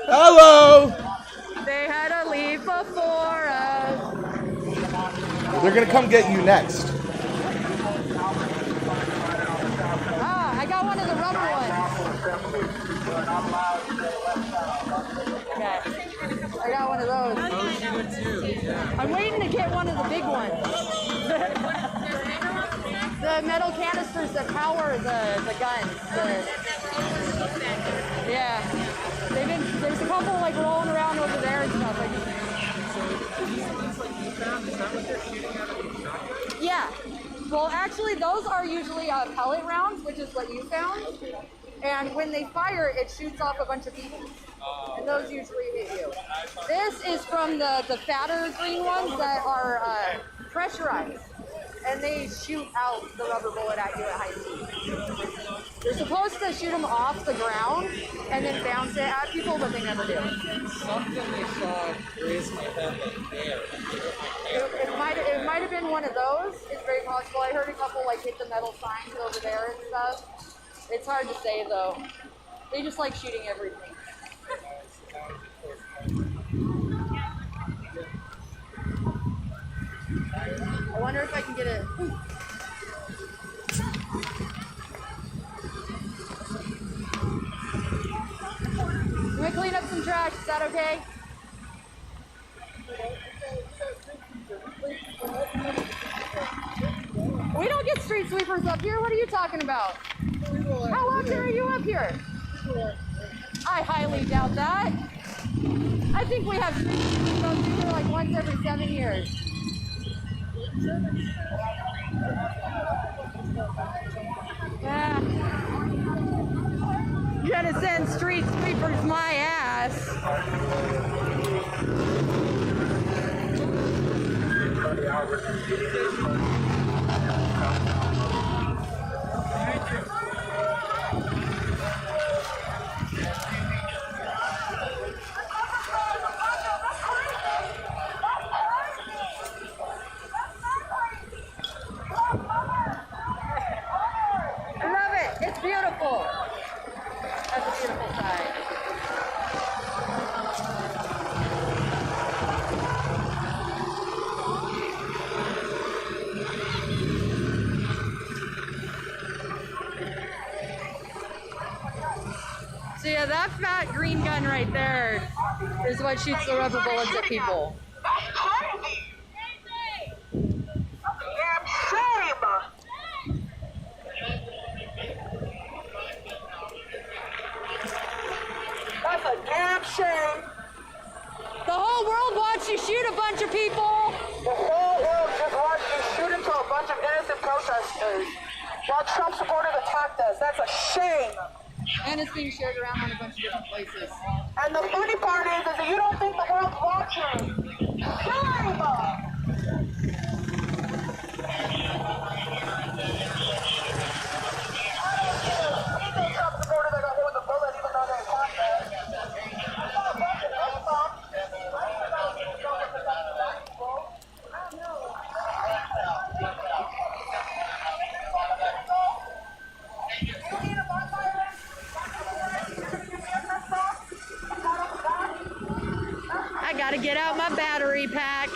Hello! They had to leave before us. They're gonna come get you next. Ah, I got one of the rubber ones. Okay. I got one of those. I'm waiting to get one of the big ones. The metal canisters that power the guns. Yeah. There's a couple like rolling around over there and stuff. Yeah. Well, actually, those are usually pellet rounds, which is what you found. And when they fire, it shoots off a bunch of people. And those usually hit you. This is from the fatter green ones that are pressurized. And they shoot out the rubber bullet at you at high speed. You're supposed to shoot them off the ground and then bounce it at people, but they never do. Something they saw raise my head like there. It might have been one of those. It's very possible. I heard a couple like hit the metal signs over there and stuff. It's hard to say though. They just like shooting everything. I wonder if I can get it. Can we clean up some trash? Is that okay? We don't get street sweepers up here. What are you talking about? How often are you up here? I highly doubt that. I think we have street sweepers up here like once every 7 years. Yeah. You gotta send street sweepers my ass. It's beautiful. That's a beautiful side. So yeah, that fat green gun right there is what shoots the rubber bullets at people. That's crazy. Damn shame. That's a damn shame. The whole world wants you to shoot a bunch of people. The whole world just wants you to shoot into a bunch of innocent protesters while Trump supporters attacked us. That's a shame. And it's being shared around on a bunch of different places. And the funny part is that you don't think the world's watching. Shame. Trump supporters are going to hold the bullet even though they're attacked us. I gotta get out my battery pack.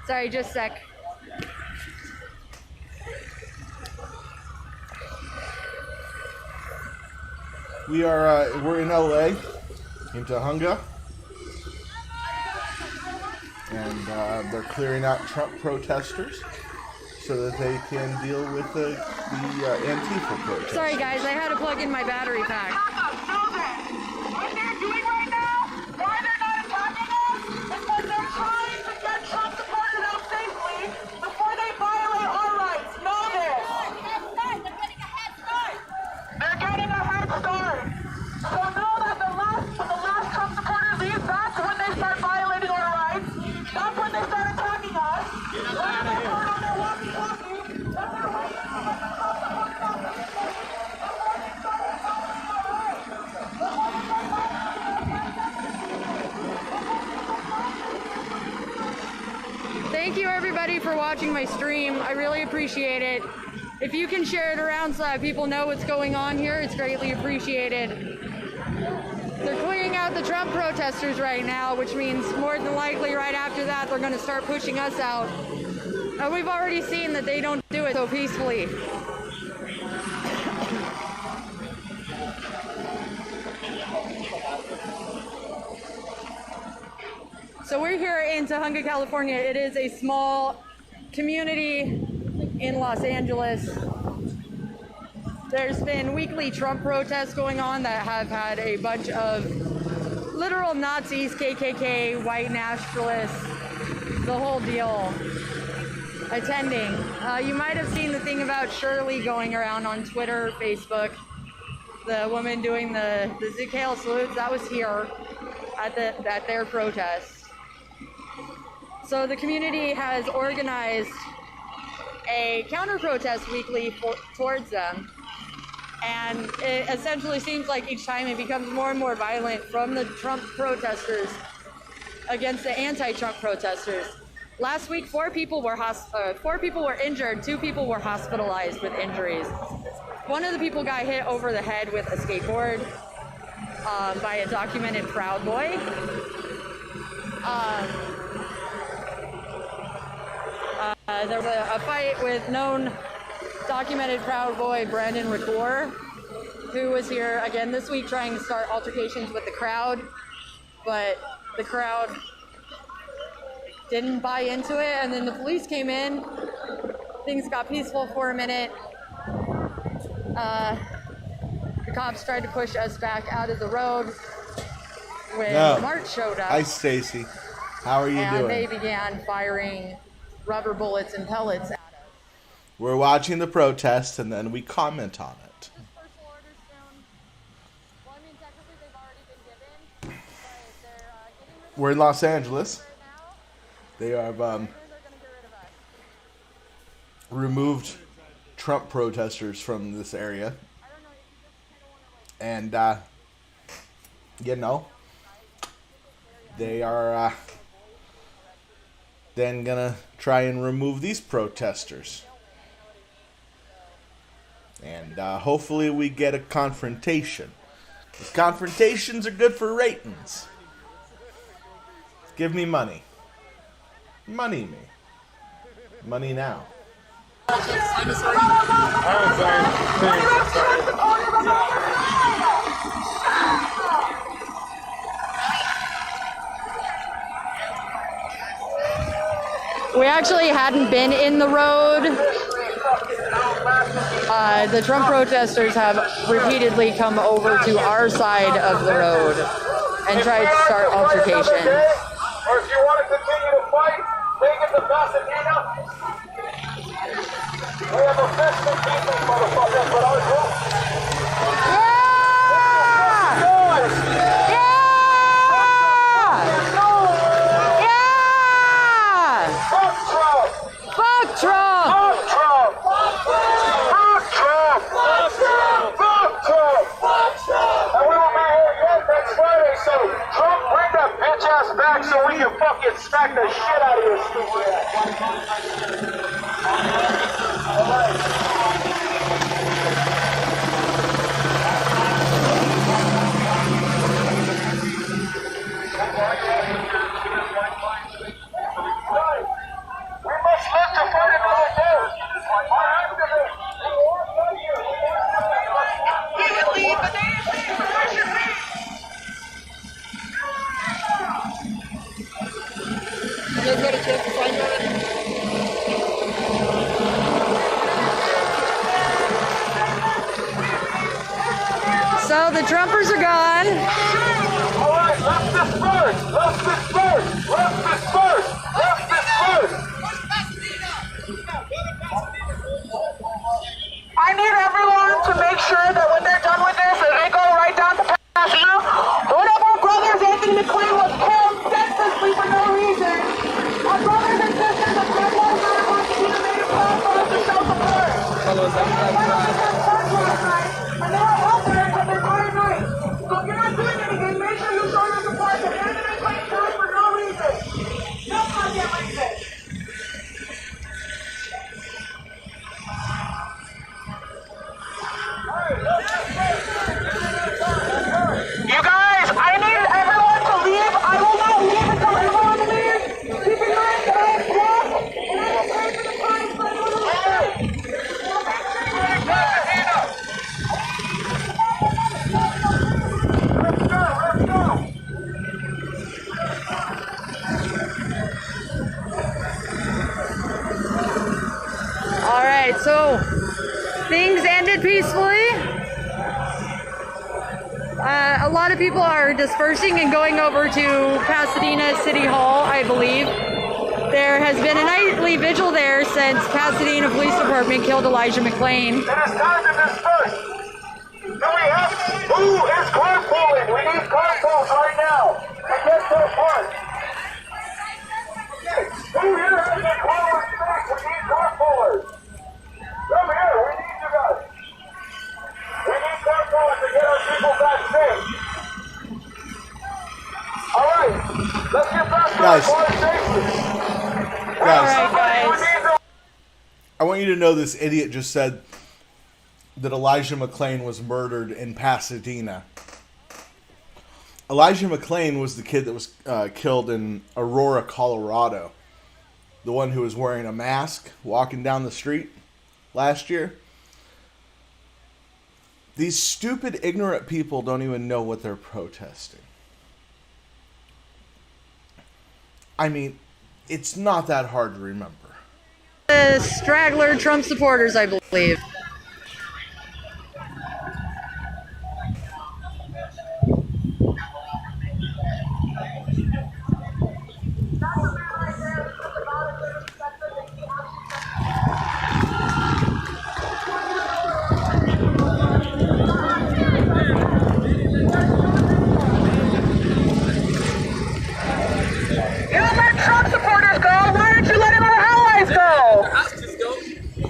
Sorry, just a sec. We're in LA, in Tahunga, and they're clearing out Trump protesters so that they can deal with the Antifa protest. Sorry guys, I had to plug in my battery pack. What they're doing right now, why they're not attacking us, is because they're trying to get Trump supporters out safely before they violate our rights. Know this. They're getting a head start. So know that when the last Trump supporters leave, that's when they start violating our rights. That's when they start attacking us. That's when they turn on their walkie-talkie. That's their right. watching my stream. I really appreciate it. If you can share it around so that people know what's going on here, it's greatly appreciated. They're clearing out the Trump protesters right now, which means more than likely right after that, they're going to start pushing us out. And we've already seen that they don't do it so peacefully. So we're here in Tujunga, California. It is a small community in Los Angeles. There's been weekly Trump protests going on that have had a bunch of literal Nazis, KKK, white nationalists, the whole deal attending. You might have seen the thing about Shirley going around on Twitter, Facebook. The woman doing the Sieg Heil salutes, that was here at their protest. So the community has organized a counter-protest weekly towards them. And it essentially seems like each time it becomes more and more violent from the Trump protesters against the anti-Trump protesters. Last week, 4 people were injured, 2 people were hospitalized with injuries. One of the people got hit over the head with a skateboard by a documented Proud Boy. There was a fight with known documented Proud Boy Brandon Ricoeur, who was here again this week trying to start altercations with the crowd, but the crowd didn't buy into it, and then the police came in. Things got peaceful for a minute. The cops tried to push us back out of the road when March showed up. Hi, Stacy. How are you doing? And they began firing rubber bullets and pellets at us. We're watching the protest, and then we comment on it. Just personal orders down. Well, I mean, technically they've already been given, but they're getting rid of We're in Los Angeles. right now. They have They're going to get rid of us. removed Trump protesters from this area. I don't know, you just kind of want to like... And, you know, they are then gonna try and remove these protesters. And hopefully we get a confrontation. 'Cause confrontations are good for ratings. Give me money. Money me. Money now. We actually hadn't been in the road. The Trump protesters have repeatedly come over to our side of the road and tried to start altercations. Or if you want to continue to fight, make it to Pasadena. We have a festival people, motherfuckers, but our group. Fuck Trump! Fuck Trump! Fuck Trump! Fuck Trump! Fuck Trump! Fuck Trump! And we will be here again next Friday, so Trump, bring that bitch ass back so we can fucking smack the shit out of your stupid ass. All right. We must live to fight another day. Our activists, we can leave, but they didn't leave, but where should we? You guys got a chance to find that? So the Trumpers are gone. All right, let's disperse. Let's disperse. Let's disperse. Let's disperse. I need everyone to make sure that when they're done with this, that they go right down to Pasadena. One of our brothers, Anthony McQueen, was killed senselessly for no reason. Our brothers and sisters of Red Water want to be the main plan for us to show support. And they were out there for the entire night. So if you're not doing anything, make sure you show your support to Anthony McQueen died for no reason. No goddamn reason. right, so things ended peacefully. A lot of people are dispersing and going over to Pasadena City Hall, I believe. There has been a nightly vigil there since Pasadena Police Department killed Elijah McClain. It is time to disperse. Do we have who is carpooling? We need carpools right now to get to the park. Who here has a car with space? We need carpoolers. Come here, we need you guys. We need carpoolers to get our people back safe. All right, let's get back to our car safely. Guys, I want you to know this idiot just said that Elijah McClain was murdered in Pasadena. Elijah McClain was the kid that was killed in Aurora, Colorado. The one who was wearing a mask walking down the street last year. These stupid, ignorant people don't even know what they're protesting. I mean, it's not that hard to remember. Straggler Trump supporters, I believe.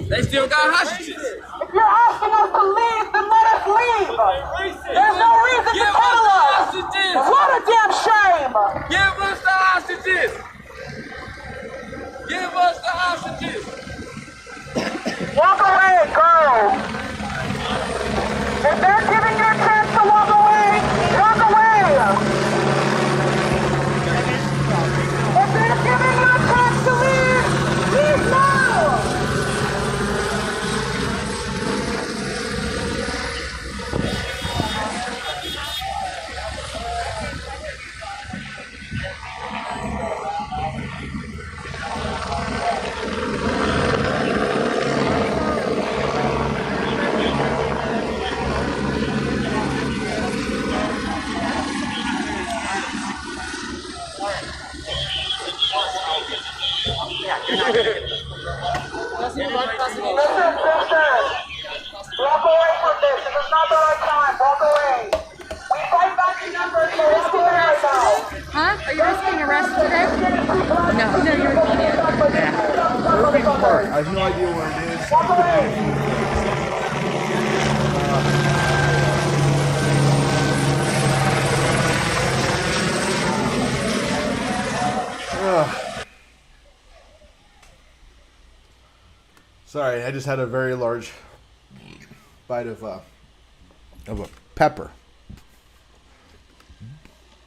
They still got hostages. If you're asking us to leave, then let us leave. There's no reason to kill us. What a damn shame. Give us the hostages. Give us the hostages. Walk away, girl. If they're giving you a chance to walk away, walk away. If they're giving you a chance to leave, leave now. Walk away from this. This is not the right time. Walk away. We fight back in numbers, so walk away right now. Huh? Are you risking arrest today? No, you're an idiot. Irving Park. I have no idea where it is. Walk away. Sorry, I just had a very large bite of a pepper.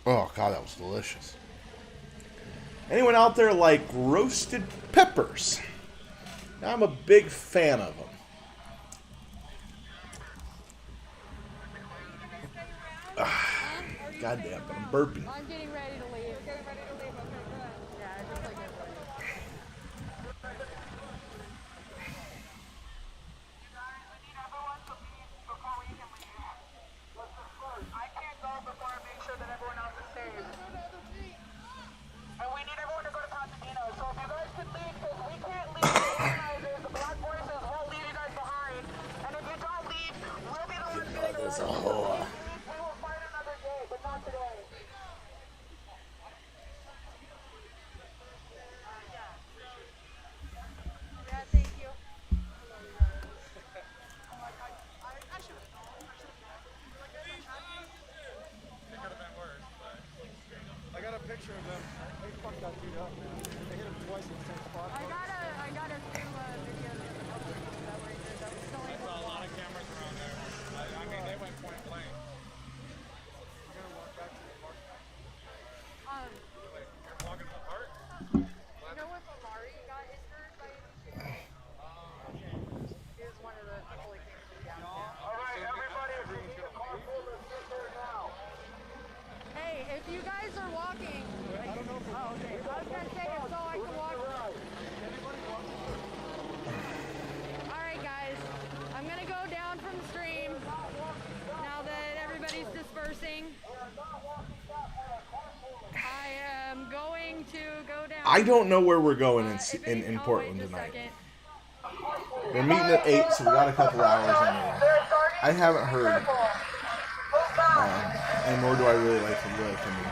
Oh God, that was delicious. Anyone out there like roasted peppers? I'm a big fan of them. God damn, but I'm burping. I'm getting ready to leave. Getting ready to leave. Okay, good. Yeah, just like everybody. I can't go before I make sure that everyone else is safe. And we need everyone to go to Pasadena. So if you guys could leave, because we can't leave. The organizers, the Black Voices will leave you guys behind. And if you don't leave, we'll be the ones getting arrested. We will fight another day, but not today. Yeah, thank you. I got a picture of them. They fucked that dude up, man. They hit him twice in the same spot. I got a few videos of people that were here that was still I able saw to a lot walk. of cameras around there. I mean, they went point blank. We're gonna walk back to the park. Wait, you're walking to the park? You know if Amari got injured by any chance? He was one of the people that came through down. All right, everybody, if you need a carpool, let's get there now. Hey, if you guys are walking, I don't know if okay. I was gonna say it so I can walk. All right, I don't know where we're going in I'll Portland wait a tonight. second. They're meeting at 8, so we got a couple hours anyway. I haven't heard, and nor do I really like to look. I mean,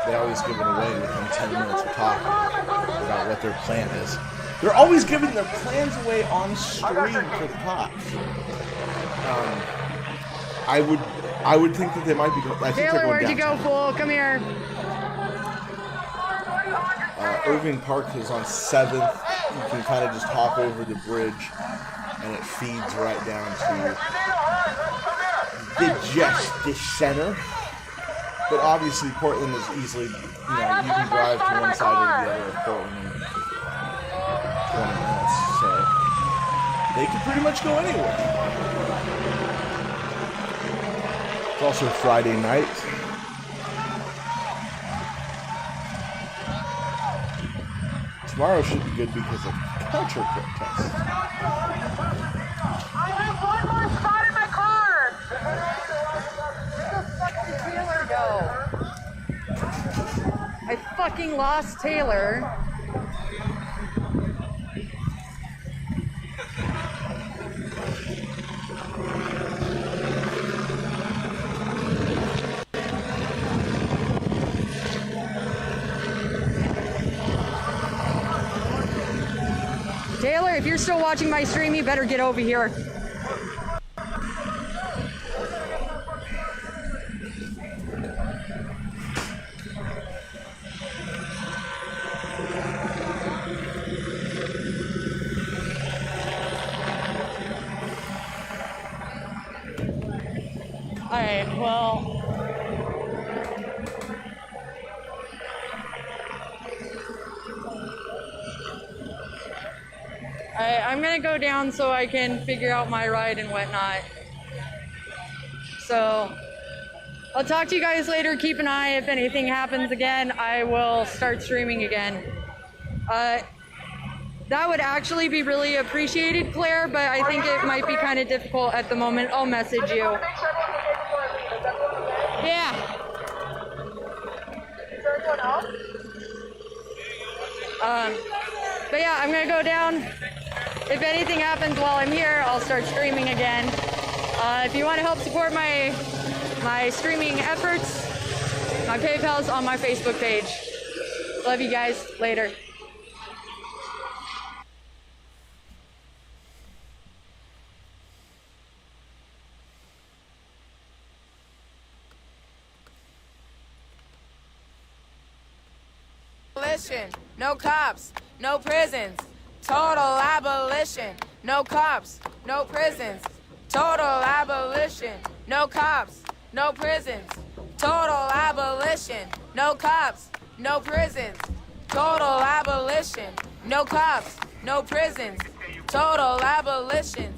they always give it away within 10 minutes of talking about what their plan is. They're always giving their plans away on stream for the cops. I would think that they might be. I think Taylor, they're where'd going you go, downtown. fool? Come here. Irving Park is on 7th. You can kind of just hop over the bridge, and it feeds right down to the Justice Center. But obviously, Portland is easily, you can drive to one side or the other of Portland in 20 minutes. So they could pretty much go anywhere. It's also Friday night. Tomorrow should be good because of counter protests. I have one more spot in my car. Where the fuck did Taylor go? I fucking lost Taylor. Taylor, if you're still watching my stream, you better get over here. All right, well. I'm gonna go down so I can figure out my ride and whatnot. So I'll talk to you guys later. Keep an eye. If anything happens again, I will start streaming again. That would actually be really appreciated, Claire, but I think it might be kind of difficult at the moment. I'll message you. Yeah. But yeah, I'm gonna go down. If anything happens while I'm here, I'll start streaming again. If you want to help support my streaming efforts, my PayPal's on my Facebook page. Love you guys. Later. No cops, no prisons, total abolition. No cops, no prisons, total abolition. No cops, no prisons, total abolition. No cops, no prisons, total abolition. No cops, no prisons, total abolition.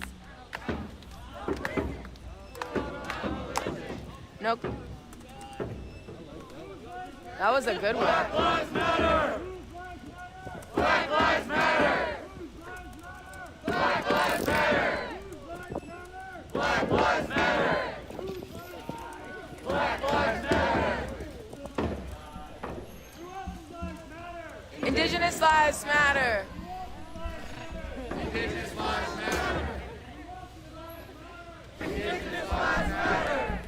No. That was a good one. Black Lives Matter! Black Lives Matter! Black Lives Matter! Black Lives Matter! Black Lives Matter! Indigenous lives matter. Indigenous lives matter! Indigenous lives matter!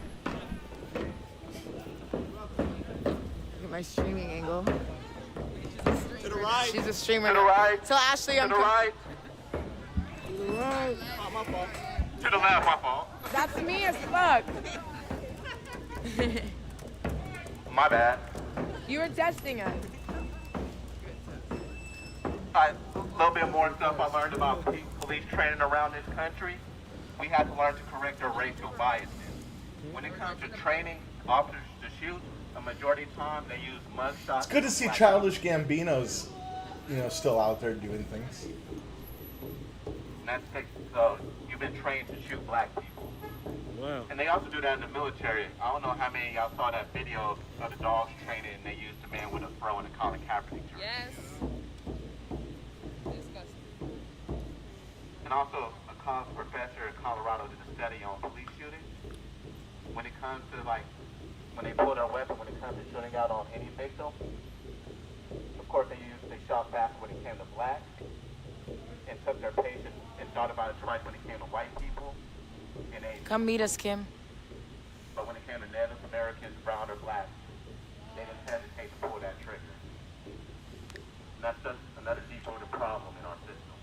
Look at my streaming angle. To the right! She's a streamer. To the right! So Ashley, I'm To the right! To the right. Oh, my fault. To the left, my fault. That's me as fuck. My bad. You were testing us. A little bit more stuff I learned about police training around this country. We had to learn to correct our racial biases. When it comes to training officers to shoot, a majority of the time they use mugshots. It's good to see Childish Gambino's, still out there doing things. And that's so you've been trained to shoot black people. Wow. And they also do that in the military. I don't know how many of y'all saw that video of the dogs training and they used a man with a throw and a Colin Kaepernick jersey. Yes. Disgusting. And also, a college professor in Colorado did a study on police shootings. When it comes to when they pull their weapon, when it comes to shooting out on any victim, of course, they shot back when it came to blacks and took their patience and thought about it twice when it came to white people and Asians. Come meet us, Kim. But when it came to Native Americans, brown or black, they didn't hesitate to pull that trigger. And that's just another deep-rooted problem in our system.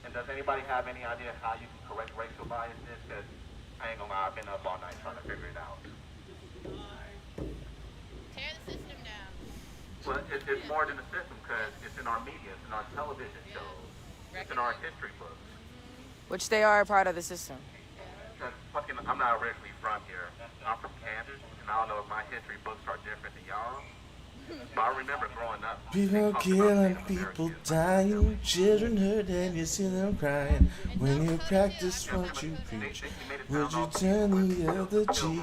And does anybody have any idea how you can correct racial biases? Because I ain't gonna lie, I've been up all night trying to figure it out. Tear the system down. Well, it's more than a system because it's in our media, it's in our television shows, it's in our history books. Which they are a part of the system. Because I'm not originally from here. I'm from Kansas, and I don't know if my history books are different than y'all. But I remember growing up. People killing, people dying, children hurt, and you see them crying. When you practice what you preach, would you turn the other cheek?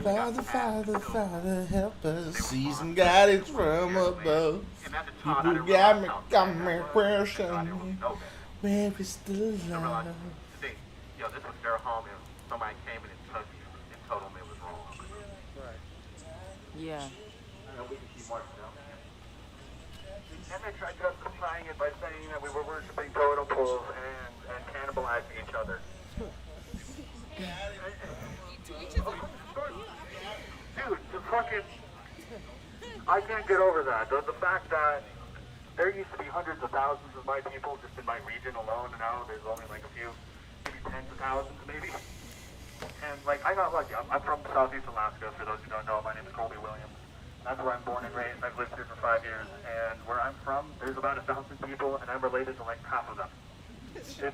Father, Father, Father, help us. Season guidance from above. People got me questioning. Where is the love? Yo, this was their home, and somebody came in and took you and told them it was wrong. Yeah. We can keep marching out. And they tried justifying it by saying that we were worshiping totem poles and cannibalizing each other. Dude, the fucking... I can't get over that. The fact that there used to be hundreds of thousands of my people just in my region alone, and now there's only like a few, maybe tens of thousands, maybe. And like, I got lucky. I'm from Southeast Alaska, for those who don't know. My name is Colby Williams. That's where I'm born and raised. I've lived here for 5 years. And where I'm from, there's about 1,000 people, and I'm related to like half of them. It's in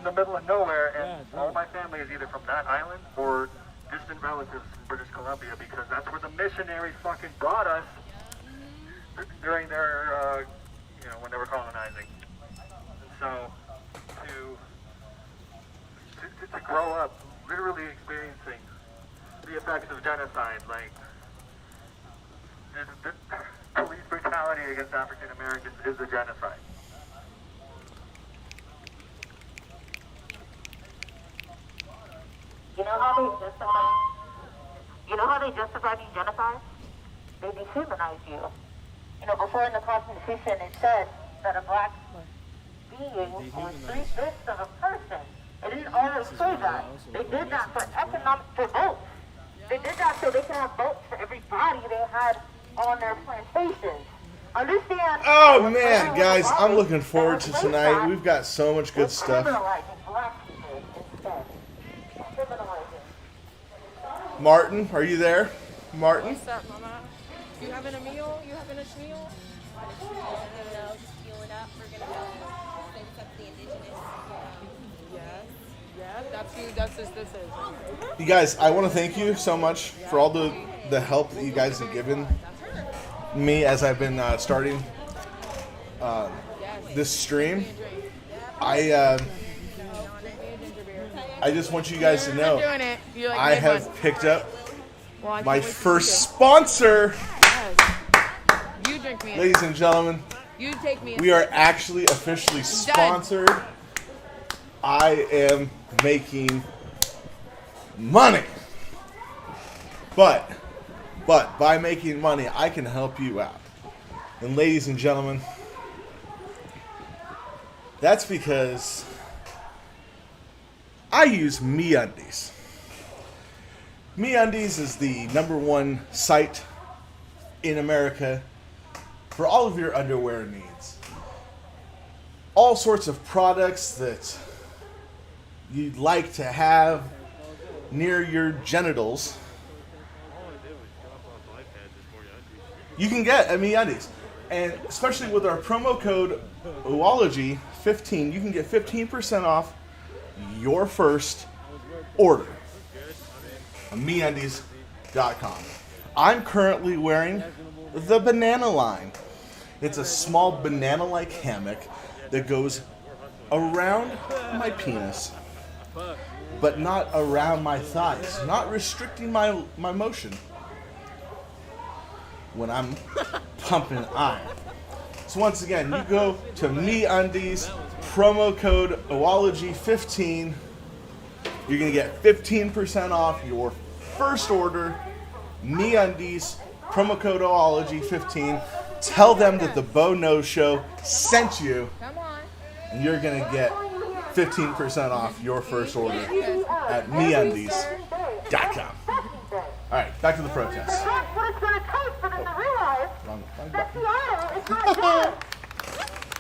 the middle of nowhere, and all my family is either from that island or distant relatives in British Columbia, because that's where the missionaries fucking brought us during their, when they were colonizing. And so, to grow up literally experiencing the effects of genocide, like, the police brutality against African Americans is a genocide. You know how they justify being genocide? They dehumanize you. You know, before in the Constitution it said that a black being was 3/5 of a person. It didn't always say that. They did that for votes. They did that so they could have votes for every body they had on their plantations. Understand? Oh man, guys, I'm looking forward to tonight. We've got so much good stuff. Criminalizing black people instead. Criminalizing. Martin, are you there? Martin? What's up, Mama? You having a meal? You having a schmeal? Just fueling up. We're gonna go fix up the indigenous. Yes. Yeah, that's who this is. You guys, I want to thank you so much for all the help that you guys have given me as I've been starting this stream. I just want you guys to know I have picked up my first sponsor. Yes. You drink me. Ladies and gentlemen, You take me. we are actually officially sponsored. I am making money. But by making money, I can help you out. And ladies and gentlemen, that's because I use MeUndies. MeUndies is the #1 site in America for all of your underwear needs. All sorts of products that you'd like to have near your genitals, you can get at MeUndies. And especially with our promo code OOLOGY15, you can get 15% off your first order on MeUndies.com. I'm currently wearing the banana line. It's a small banana-like hammock that goes around my penis, but not around my thighs, not restricting my motion when I'm pumping iron. So once again, you go to MeUndies, promo code OOLOGY15. You're going to get 15% off your first order. MeUndies, promo code OOLOGY15. Tell them that the Bo No Show sent you, Come on. and you're going to get 15% off your first order at MeUndies.com. All right, back to the protest. That's what it's going to take for them to realize Wrong that button. Seattle is not dead.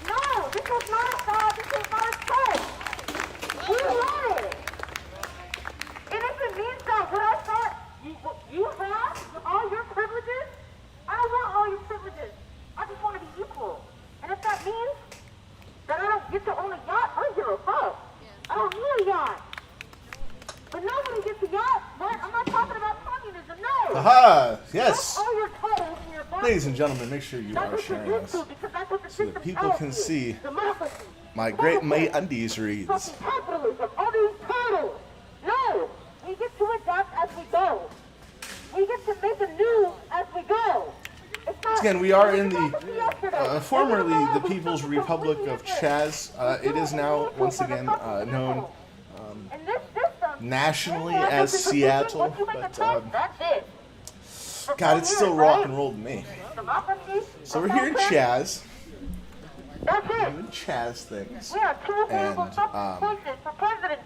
No, this is not a thought. This is not a threat. We want it. And if it means that what I thought you have, all your privileges, I don't want all your privileges. I just want to be equal. And if that means that I don't get to own a yacht, I don't give a fuck. I don't need a yacht. But nobody gets a yacht. What? I'm not talking about communism, no. Aha! That's Yes! all your titles and your bodies. Ladies and gentlemen, make sure you That's are what sharing you're this used to, because that's what the so that system people tells can you. see Democracy. my great Democracy. MeUndies reads. Fucking capitalism. All these titles. No. We get to adapt as we go. We get to make the new as we go. It's not, Again, we are in democracy yesterday. the formerly the People's Republic of Chaz. It is now once again known And this system, nationally as Seattle, but that's it. God, it's still rock and roll to me. Democracy. So we're here in Chaz, That's it. doing Chaz things. We have two available And, choices for presidency.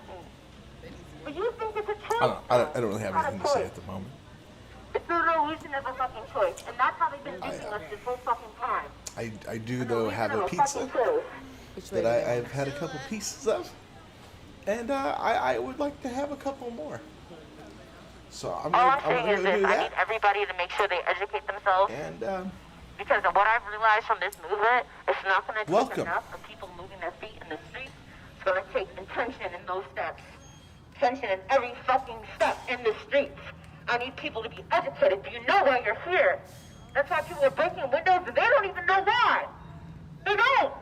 But you think it's a choice? I don't really have anything to say at the moment. It's the illusion of a fucking choice. And that's how they've been beating us this whole fucking time. I do though have a pizza that I've had a couple pieces of, and I would like to have a couple more. So I'm All I'm gonna saying is go do this, I need that. everybody to make sure they educate themselves. And Because of what I've realized from this movement, it's not going to take Welcome. enough of people moving their feet in the streets. It's going to take intention in those steps. Tension in every fucking step in the streets. I need people to be educated. Do you know why you're here? That's why people are breaking windows and they don't even know why. They don't.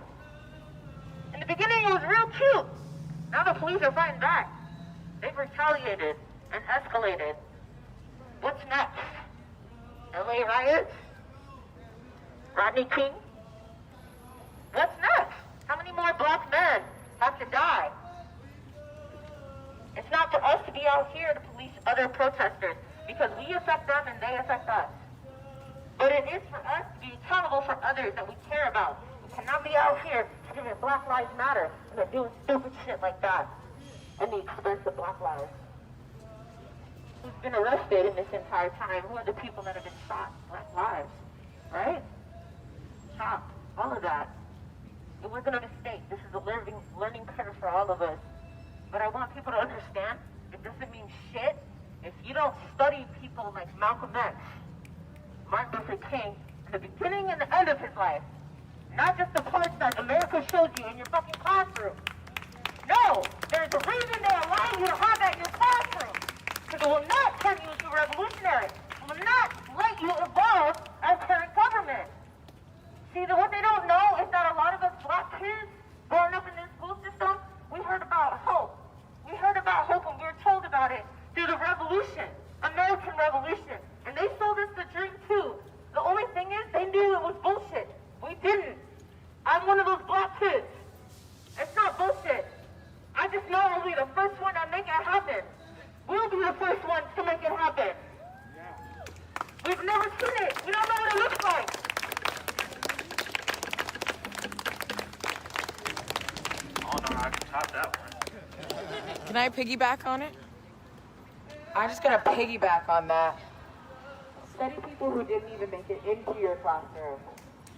In the beginning it was real cute. Now the police are fighting back. They've retaliated and escalated. What's next? LA riots? Rodney King? What's next? How many more black men have to die? It's not for us to be out here to police other protesters because we affect them and they affect us. But it is for us to be accountable for others that we care about. We cannot be out here screaming Black Lives Matter and they're doing stupid shit like that at the expense of Black lives. Who's been arrested in this entire time? Who are the people that have been shot? Black lives, right? Shot, all of that. It wasn't a mistake. This is a learning curve for all of us. But I want people to understand it doesn't mean shit if you don't study people like Malcolm X, Martin Luther King, in the beginning and the end of his life. Not just the parts that America showed you in your fucking classroom. No, there's a reason they allow you to have that in your classroom. Because it will not turn you into a revolutionary. It will not let you evolve as current government. See, what they don't know is that a lot of us black kids growing up in this school system, we heard about hope. We heard about hope and we were told about it through the revolution, American Revolution. And they sold us the dream too. The only thing is they knew it was bullshit. We didn't. I'm one of those black kids. It's not bullshit. I just know we'll be the first one that make it happen. We'll be the first ones to make it happen. We've never seen it. We don't know what it looks like. Oh no, I can top that one. Can I piggyback on it? I'm just gonna piggyback on that. Study people who didn't even make it into your classroom.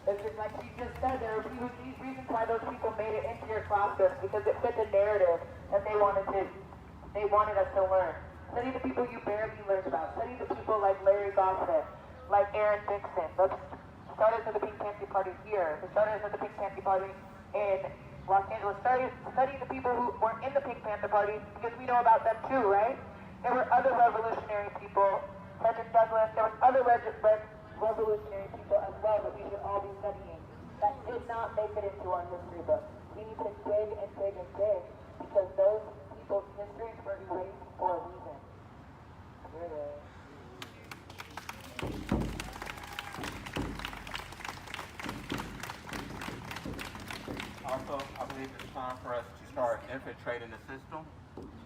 It's just like you just said, there are these reasons why those people made it into your classroom because it fit the narrative that they wanted us to learn. Study the people you barely learned about. Study the people like Larry Gossett, like Aaron Dixon, the starters of the Pink Panther Party here, the starters of the Pink Panther Party in Los Angeles. Study the people who weren't in the Pink Panther Party because we know about them too, right? There were other revolutionary people, Frederick Douglass. There were other revolutionary people as well that we should all be studying that did not make it into our history book. We need to dig and dig and dig because those people's histories were erased for a reason. Really. Also, I believe it's time for us to start infiltrating the system.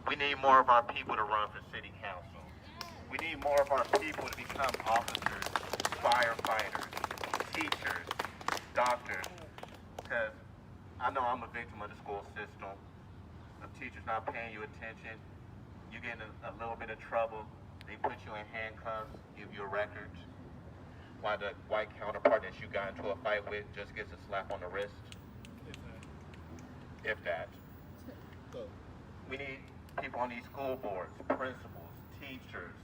We need more of our people to run for city council. We need more of our people to become officers, firefighters, teachers, doctors, because I know I'm a victim of the school system. Of teachers not paying you attention, you get in a little bit of trouble, they put you in handcuffs, give you a record, while the white counterpart that you got into a fight with just gets a slap on the wrist. If that. We need people on these school boards, principals, teachers,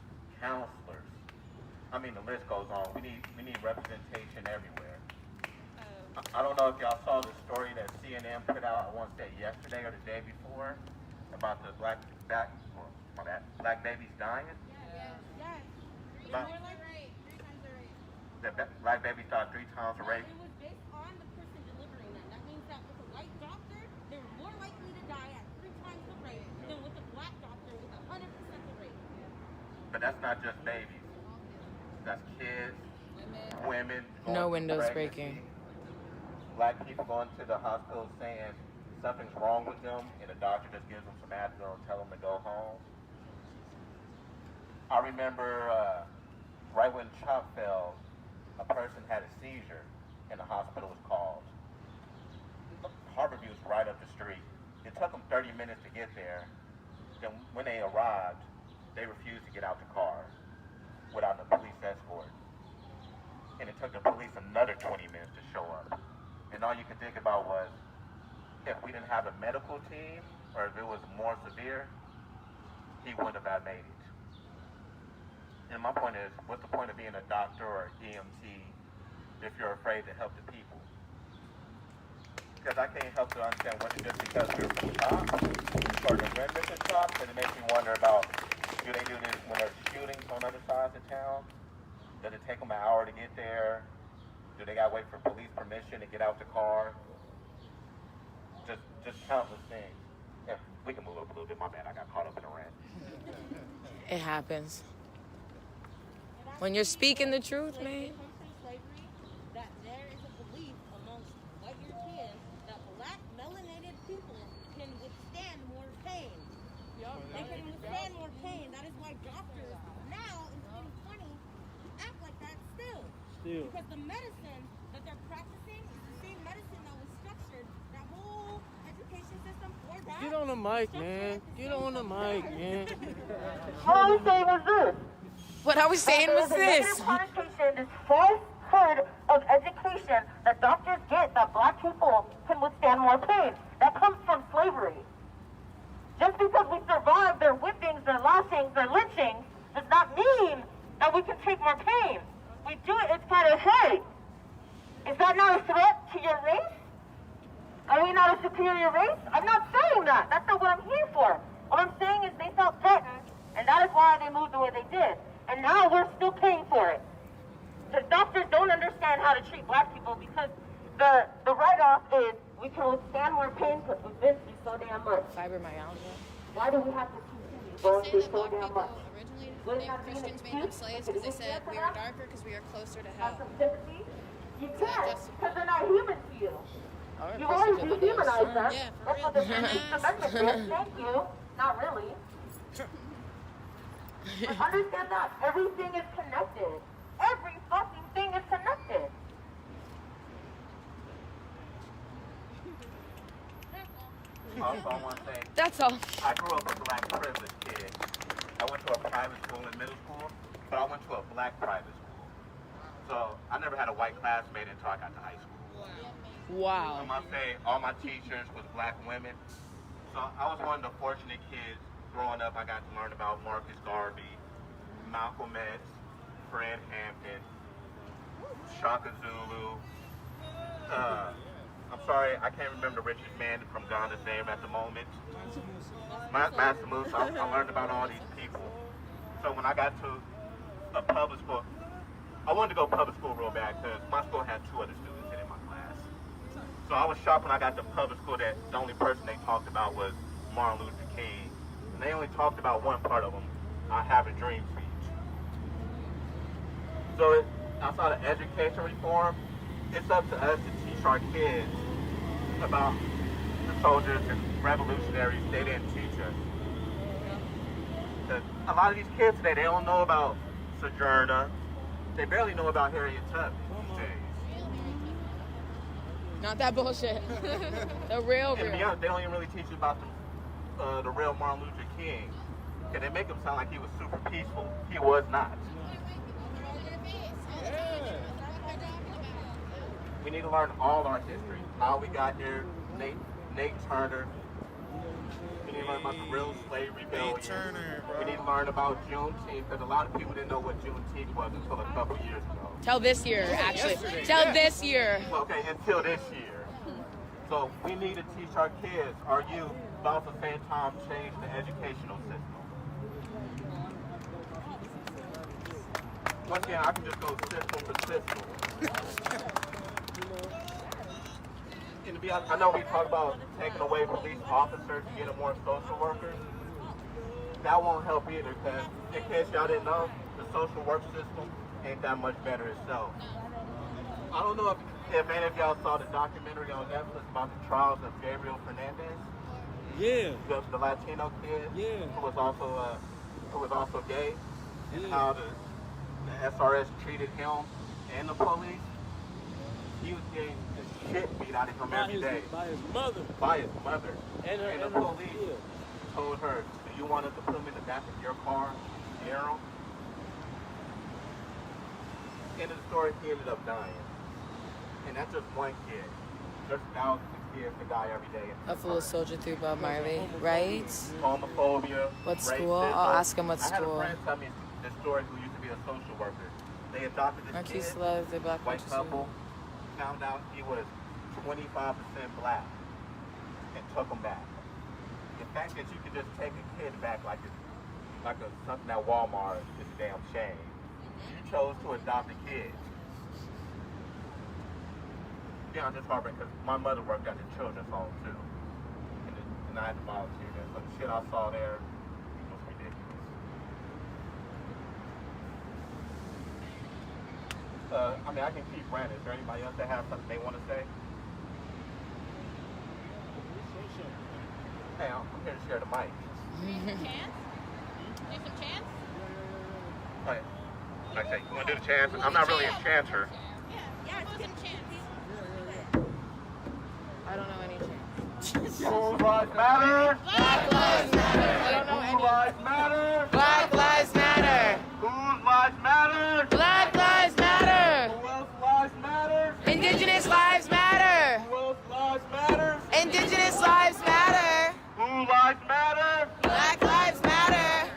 counselors. I mean, the list goes on. We need representation everywhere. I don't know if y'all saw the story that CNN put out, I want to say yesterday or the day before, about the black babies dying. Yes. Black- More like 3 times the rate. The black babies died 3 times the rate. It was based on the person delivering them. That means that with a white doctor, they were more likely to die at 3 times the rate than with a black doctor with 100% the rate. But that's not just babies. That's kids, women. No going through windows pregnancy, breaking. Black people going to the hospital saying something's wrong with them, and the doctor just gives them some Advil and tell them to go home. I remember right when Chop fell, a person had a seizure, and the hospital was called. Harborview was right up the street. It took them 30 minutes to get there. Then when they arrived, they refused to get out the car without a police escort. And it took the police another 20 minutes to show up. And all you could think about was, if we didn't have a medical team, or if it was more severe, he wouldn't have made it. And my point is, what's the point of being a doctor or EMT if you're afraid to help the people? Because I can't help to understand whether just because we're from the top, or the members of the top, and it makes me wonder about, do they do this when there's shootings on other sides of town? Does it take them an hour to get there? Do they gotta wait for police permission to get out the car? Just countless things. Yeah, we can move up a little bit. My bad, I got caught up in a rant. It happens. When you're speaking the truth, man. It comes from slavery that there is a belief amongst white Europeans that black melanated people can withstand more pain. They can withstand more pain. That is why doctors now in 2020 act like that still. Because the medicine that they're practicing is the same medicine that was structured, that whole education system for that. Get on the mic, man. Get on the mic, man. What I was saying was this. What I was saying was There's a this. negative connotation, this falsehood of education that doctors get that black people can withstand more pain. That comes from slavery. Just because we survive their whippings, their lashings, their lynchings, does not mean that we can take more pain. We do it, it's part of, hey, is that not a threat to your race? Are we not a superior race? I'm not saying that. That's not what I'm here for. What I'm saying is they felt threatened, and that is why they moved the way they did. And now we're still paying for it. The doctors don't understand how to treat black people because the write-off is we can withstand more pain because we've been through so damn much. Fibromyalgia. Why do we have to continue going Say through that so black damn people much? originally, Would it they, not be an Christians made them excuse? slaves Could because they you said answer we were that? darker because we were closer to Have hell. some sympathy? You can't because they're not human to you. Or You've always Christian dehumanized them. Yeah, for That's real. what the 15th Amendment did. Thank you. Not really. But understand that everything is connected. Every fucking thing is connected. Also, I want to say, That's all. I grew up a black privileged kid. I went to a private school in middle school, but I went to a black private school. So I never had a white classmate until I got to high school. I Wow. must say, all my teachers was black women. So I was one of the fortunate kids growing up. I got to learn about Marcus Garvey, Malcolm X, Fred Hampton, Shaka Zulu. I'm sorry, I can't remember the richest man from Ghana's name at the moment. Master Moose. I learned about all these people. So when I got to a public school, I wanted to go public school real bad because my school had 2 other students in my class. So I was shocked when I got to public school that the only person they talked about was Martin Luther King. And they only talked about one part of him, I Have a Dream speech. So outside of education reform, it's up to us to teach our kids about the soldiers and revolutionaries. They didn't teach us. 'Cause a lot of these kids today, they don't know about Sojourner. They barely know about Harriet Tubman these days. Not that bullshit. The real, And to be real. honest, they don't even really teach you about the real Martin Luther King. Because they make him sound like he was super peaceful. He was not. We need to learn all our history. How we got here, Nate Turner. We need to learn about the real slave rebellion. We need to learn about Juneteenth, because a lot of people didn't know what Juneteenth was until a couple years ago. Tell this year, actually. Tell this year. Well, okay, until this year. So we need to teach our kids, our youth, but at the same time change the educational system. Once again, I can just go system for system. And to be honest, I know we talk about taking away police officers and getting more social workers. That won't help either, because in case y'all didn't know, the social work system ain't that much better itself. I don't know if any of y'all saw the documentary on Netflix about the trials of Gabriel Fernandez. Yeah. The Latino kid who was also gay, and how the SRS treated him and the police. He was getting the shit beat out of him every day. By his mother. By his mother. And the police told her, do you want us to put him in the back of your car, near him? End of the story, he ended up dying. And that's just one kid. There's thousands of kids that die every day. A fool soldier through Bob Marley, right? Homophobia. What racism. school? I'll ask him what I had a school. friend tell me this story who used to be a social worker. They adopted this Marquise kid, loves the black white culture. couple, found out he was 25% black, and took him back. The fact that you could just take a kid back like something at Walmart is a damn shame. You chose to adopt a kid. Yeah, I'm just heartbroken because my mother worked at the children's home too, and I had to volunteer there. So the shit I saw there was ridiculous. I mean, I can keep ranting. Is there anybody else that has something they want to say? Hey, I'm here to share the mic. Chance? Do some chance? Right. I say, you want to do the chance? I'm not really a chancer. Yeah, do some chance. I don't know any chance. Whose lives matter? Black lives matter. I don't know Whose any. lives matter? Black lives matter. Whose lives matter? Black lives matter. Who else lives matter? Indigenous lives matter. Who else lives matter? Indigenous lives matter. Who lives matter? Black lives matter.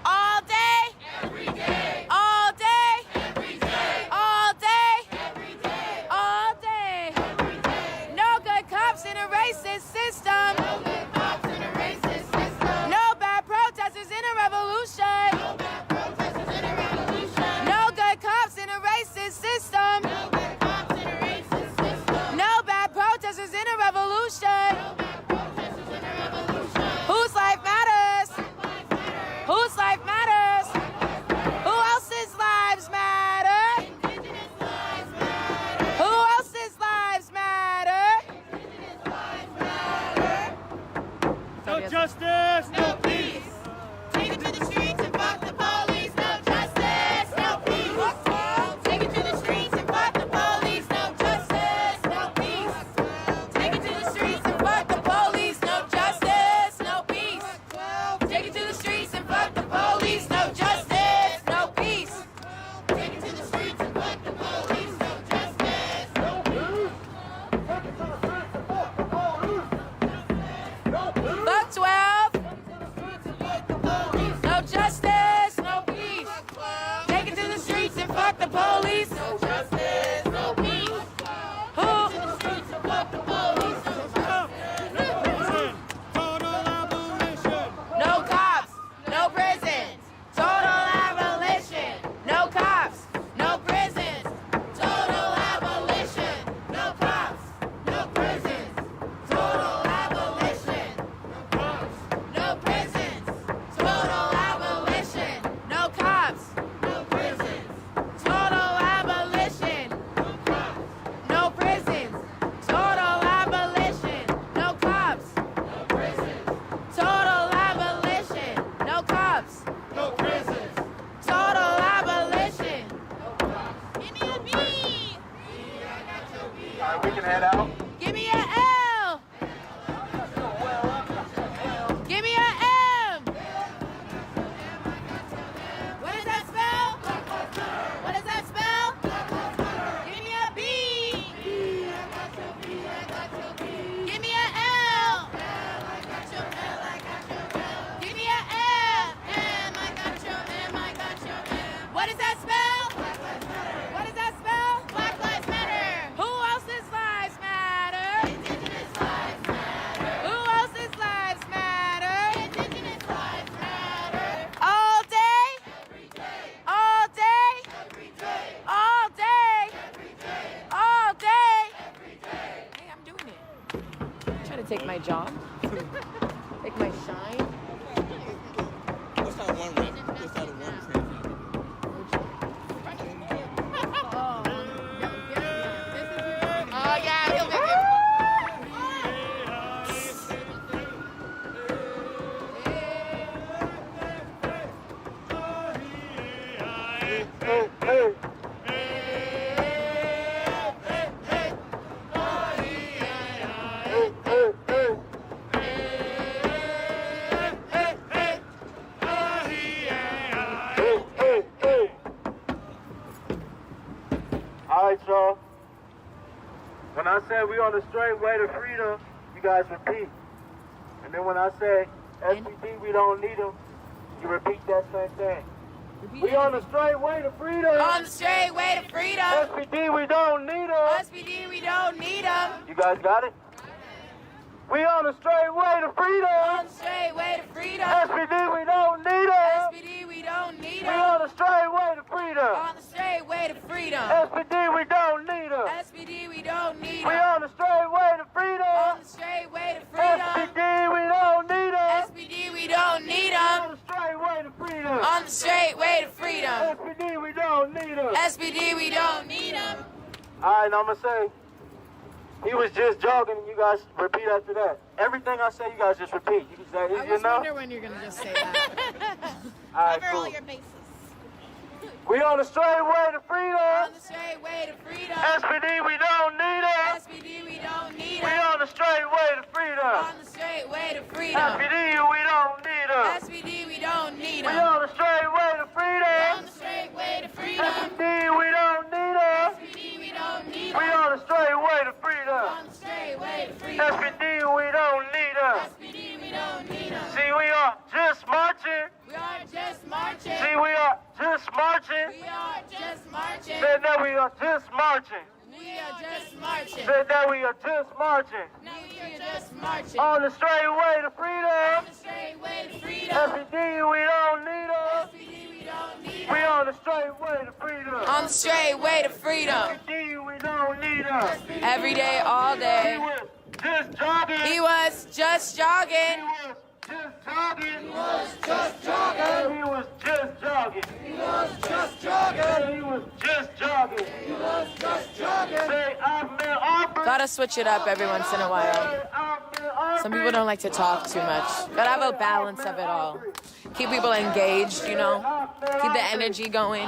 All day. Every day. All day. Every day. All day. Every day. All day. Every day. No good cops in a racist system. No good cops in a racist system. No bad protesters in a revolution. No bad protesters in a revolution. No good cops in a racist system. No good cops in a racist system. No bad protesters in a revolution. No bad protesters in a revolution. Whose life matters? Whose life matters? Who else's lives matter? Indigenous lives matter. Who else's lives matter? Indigenous lives matter. No justice, No peace. Take it to the streets and fuck the police. No justice, no peace. Take it to the streets and fuck the police. No justice, no peace. Take it to the streets and fuck the police. No justice, no peace. Take it to the streets and fuck the police. No justice, no peace. Take it to the streets and fuck the police. No justice, no Fuck 12. job? Like my shine? What's that one rap? What's that one trend? Oh yeah, he'll make it. Alright, y'all. When I say we on the straight way to freedom, you guys repeat. And then when I say SPD, we don't need them, you repeat that same thing. We on the straight way to freedom. On the straight way to freedom. SPD, we don't need them. SPD, we don't need them. You guys got it? We on the straight way to freedom. On the straight way to freedom. SPD, we don't need them. SPD, we don't need We them. on the straight way to freedom. On the straight way to freedom. SPD, we don't need them. SPD, we don't need We them. on the straight way to On freedom. the straight way to freedom. SPD, we don't need them. SPD, we don't need On them. the straight way to freedom. On the straight way to freedom. SPD, we don't need them. SPD, we don't need them. Alright, now I'm gonna say, he was just jogging, and you guys repeat after that. Everything I say, you guys just repeat. You can say, I you just know? wonder when you're gonna just say that. Alright, Cover all cool. your bases. We on the straight way to On freedom. the straight way to freedom. SPD, we don't need them. SPD, we don't need We them. on the straight way to freedom. On the straight way to freedom. SPD, we don't need them. SPD, we don't need We them. on the straight way to On freedom. the straight way to freedom. SPD, we don't need them. SPD, we don't need We them. on the straight way to freedom. On the straight way to freedom. SPD, we don't need them. SPD, we don't need them. See, we are just marching. We are just marching. See, we are just marching. We are just marching. Said that we are just marching. We are just marching. Said that we are just marching. No, we are just marching. On the straight way to On freedom. the straight way to freedom. SPD, we don't need them. SPD, we don't need We them. on the straight way to freedom. On the straight way to freedom. SPD, we don't need them. Every day, all He day. was just jogging. He was just jogging. He was just jogging. He was just jogging. He was just jogging. He was just jogging. He was just jogging. Say, I've been offered. Gotta switch it up every once in a while. I've been offered. Some people don't like to talk too much. Gotta have a balance of it all. Keep people engaged, you know? Keep the energy going.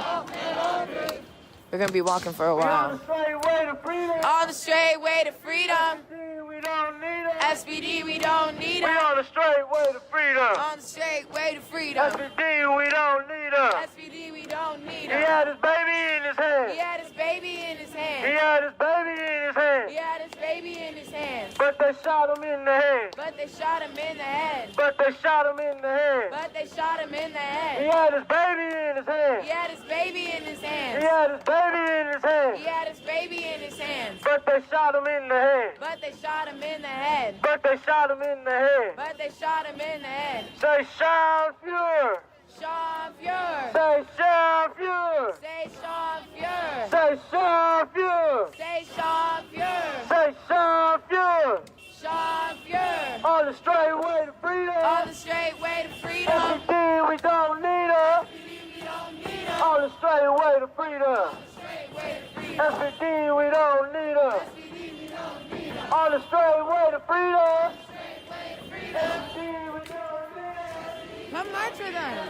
We're gonna be walking for a On the while. straight way to freedom. On the straight way to freedom. We don't need them. SPD, we don't need We them. on the straight way to freedom. On the straight way to freedom. SPD, we don't need them. SPD, we don't need He them. had his baby in his He hand. had his baby in his He hand. had his baby in his He hand. had his baby in his hand. But they shot him in the head. But they shot him in the head. But they shot him in the head. But they shot him in the He head. had his baby in his He hand. had his baby in his He hands. had his baby in his He hand. had his baby in his hands. But they shot him in the head. But they shot him in the head. But they shot him in the head. But they shot him in the head. Say Sean Fuhrer. Sean Fuhrer. Say Sean Fuhrer. Say Sean Fuhrer. Say Sean Fuhrer. Say Sean Fuhrer. Say Sean Fuhrer. Sean Fuhrer. On the straight way to On freedom. the straight way to freedom. SPD, we don't need her. We don't need him. On the straight way to freedom. Straight way to freedom. SPD, we don't need her. SPD, we don't need him. On the straight way to freedom. Straight way to freedom. SPD, we don't need her. Come march with us.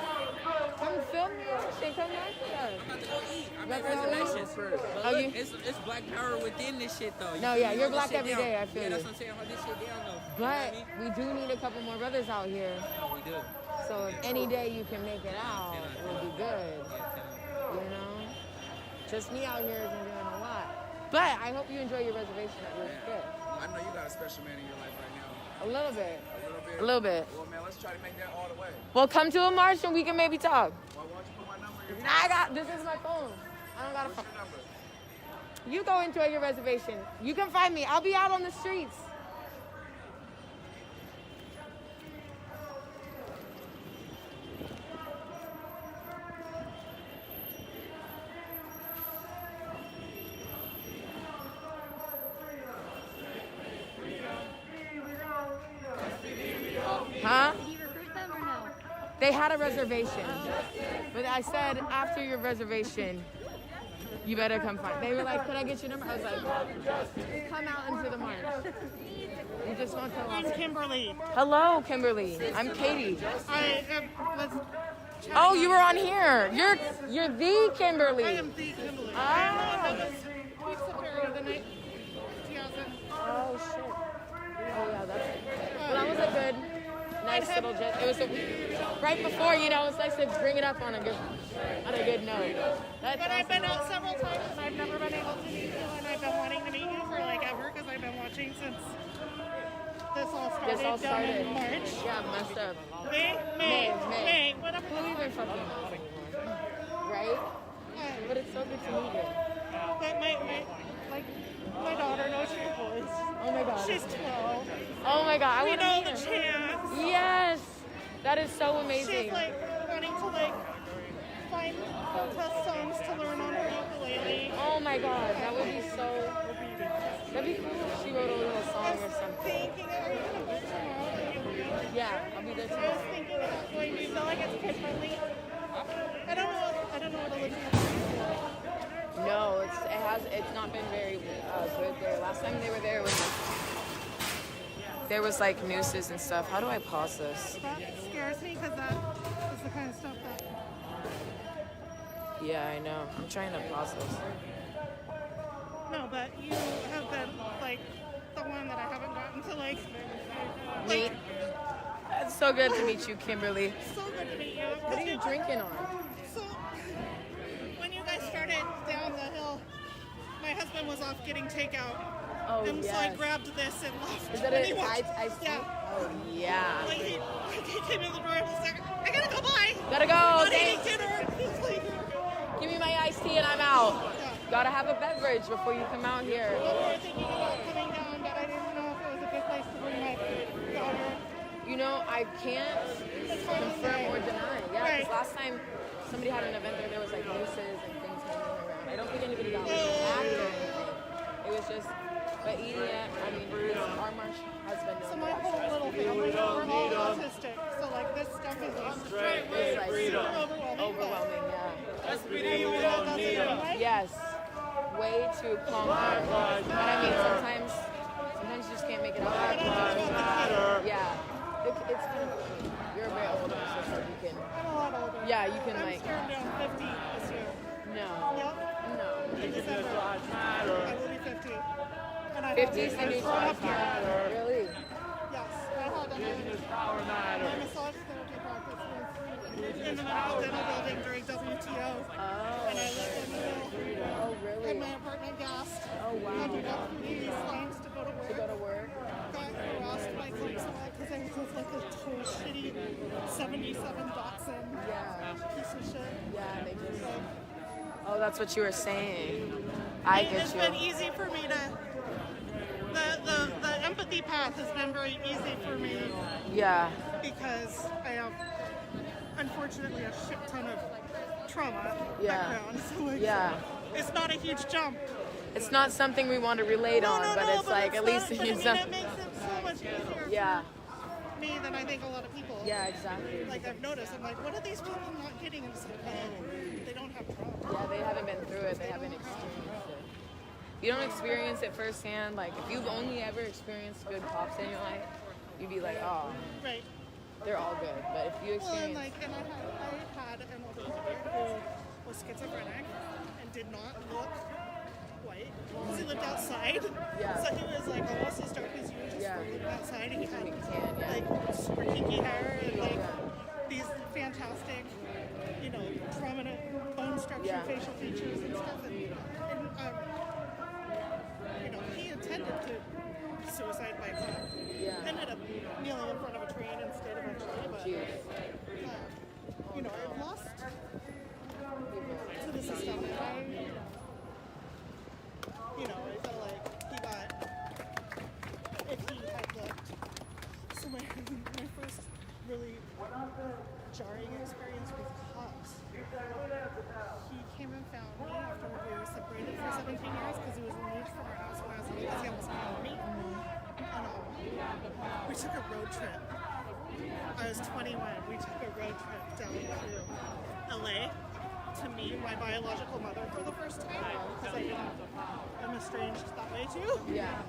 Come film me and shit. Come march with us. I made reservations first. But Oh, look, you- it's black power within this shit though. No, yeah, you're black every day, I feel Yeah, you. that's what I'm saying. Hold this shit down though. But we do need a couple more brothers out here. We do. So if any day you can make it out, it will be good. You know? Just me out here isn't doing a lot. But I hope you enjoy your reservation. It was good. I know you got a special man in your life right now. A little bit. A little bit. A little bit. Well, man, let's try to make that all the way. Well, come to a march and we can maybe talk. Well, why don't you put my number in your Nah, this is my phone. I don't got a phone. What's your number? You go enjoy your reservation. You can find me. I'll be out on the streets. Huh? Did you recruit them or no? They had a reservation. But I said, after your reservation, you better come find. They were like, could I get your number? I was like, come out into the march. You just want to I'm Kimberly. Hello, Kimberly. I'm Katie. I was. Oh, you were on here. You're the Kimberly. I am the Kimberly. Oh. I was weeks ago the night. Oh shit. Oh yeah, that's. Well, that was a good, nice little jet. It was right before, you know. It's nice to bring it up on a good note. That's But I've awesome. been out several times and I've never been able to meet you, and I've been wanting to meet you for like ever because I've been watching since this all started down in March. Yeah, messed up. May. What Who even fucking knows anymore? Right? But it's so good to meet you. But my daughter knows your voice. Oh my god. She's 12. Oh my god. I We want to know meet the her. chants. Yes. That is so amazing. She's like wanting to like find protest songs to learn on her ukulele. Oh my god. That would be so. That'd be cool if she wrote a little song or something. Thinking, are you gonna go tomorrow? Yeah, I'll be there I was tomorrow. thinking about going. Do you feel like it's kid friendly? I don't know what it looks like. No, it's not been very good there. Last time they were there was like nooses and stuff. How do I pause this? That scares me because that is the kind of stuff that. Yeah, I know. I'm trying to pause this. No, but you have been like the one that I haven't gotten to like. Meet. It's so good to meet you, Kimberly. So good to meet you. What are you drinking on? So when you guys started down the hill, my husband was off getting takeout. Oh, and so I yes. grabbed this and left. Is that And he it? walked- Ice tea? Yeah. Oh, yeah. Like he came in the door and was like, I gotta go by. Gotta go. I'm not eating Thanks. dinner. He's like, Give me my iced tea and I'm out. Gotta have a beverage before you come out here. we were thinking about coming down, but I didn't know if it was a good place to bring my daughter. You know, I can't confirm or deny. Yeah, because last time somebody had an event there was like nooses and things hanging around. I don't think anybody got like attacked or anything. It was just, but eating it, I mean, our march has been known. So my whole little family, we're all autistic. So like this stuff is like It's like super overwhelming, yeah. overwhelming. Yes, way too calm. But I mean, sometimes you just can't make it out. Yeah, it's kind of, you're very older, so you can. I'm a lot older. Yeah, you can I'm like. staring down 50 this year. No. Yep. No. In December. I will be 50. And I 50 had is the new grown up here. Really? Yes. I had my massage therapy practice was in the medical dental building during WTO. Oh. And I lived in the middle. Oh, really? And my apartment gassed. Oh, wow. Had to go through these lines to go to work. To go to work? Got harassed by folks a lot because I was just like a total shitty 77 Datsun piece of shit. Yeah, they just. Oh, that's what you were saying. I get It's you. been easy for me to. The empathy path has been very easy for me Yeah. because I have, unfortunately, a shit ton of trauma background. So like, it's not a huge jump. It's not something we want to relate on, but it's like at least but you I mean, it makes it so much easier for me than I think a lot of people. Yeah, exactly. Like I've noticed, I'm like, what are these people not getting? And it's like, oh, they don't have trauma. Yeah, they haven't been through it. They haven't experienced it. You don't experience it firsthand. Like if you've only ever experienced good cops in your life, you'd be like, oh, Right. they're all good. But if you Well, and experience, like, and I had an older brother who was schizophrenic and did not look white because he lived outside. Yeah. So he was like almost as dark as you, just living outside, and he had like super kinky hair and like these fantastic, you know, prominent bone structure, facial features and stuff. And you know, he intended to suicide by cop. Ended up kneeling in front of a train instead eventually, but you know, I've lost to the system. And you know, I feel like he got, if he had looked, so my first really jarring experience with cops, he came and found me after we were separated for 17 years because he was removed from our house when I was little because he almost killed me. And we took a road trip I was 21. We took a road trip down to LA to meet my biological mother for the first time because I'm estranged that way too. Yeah.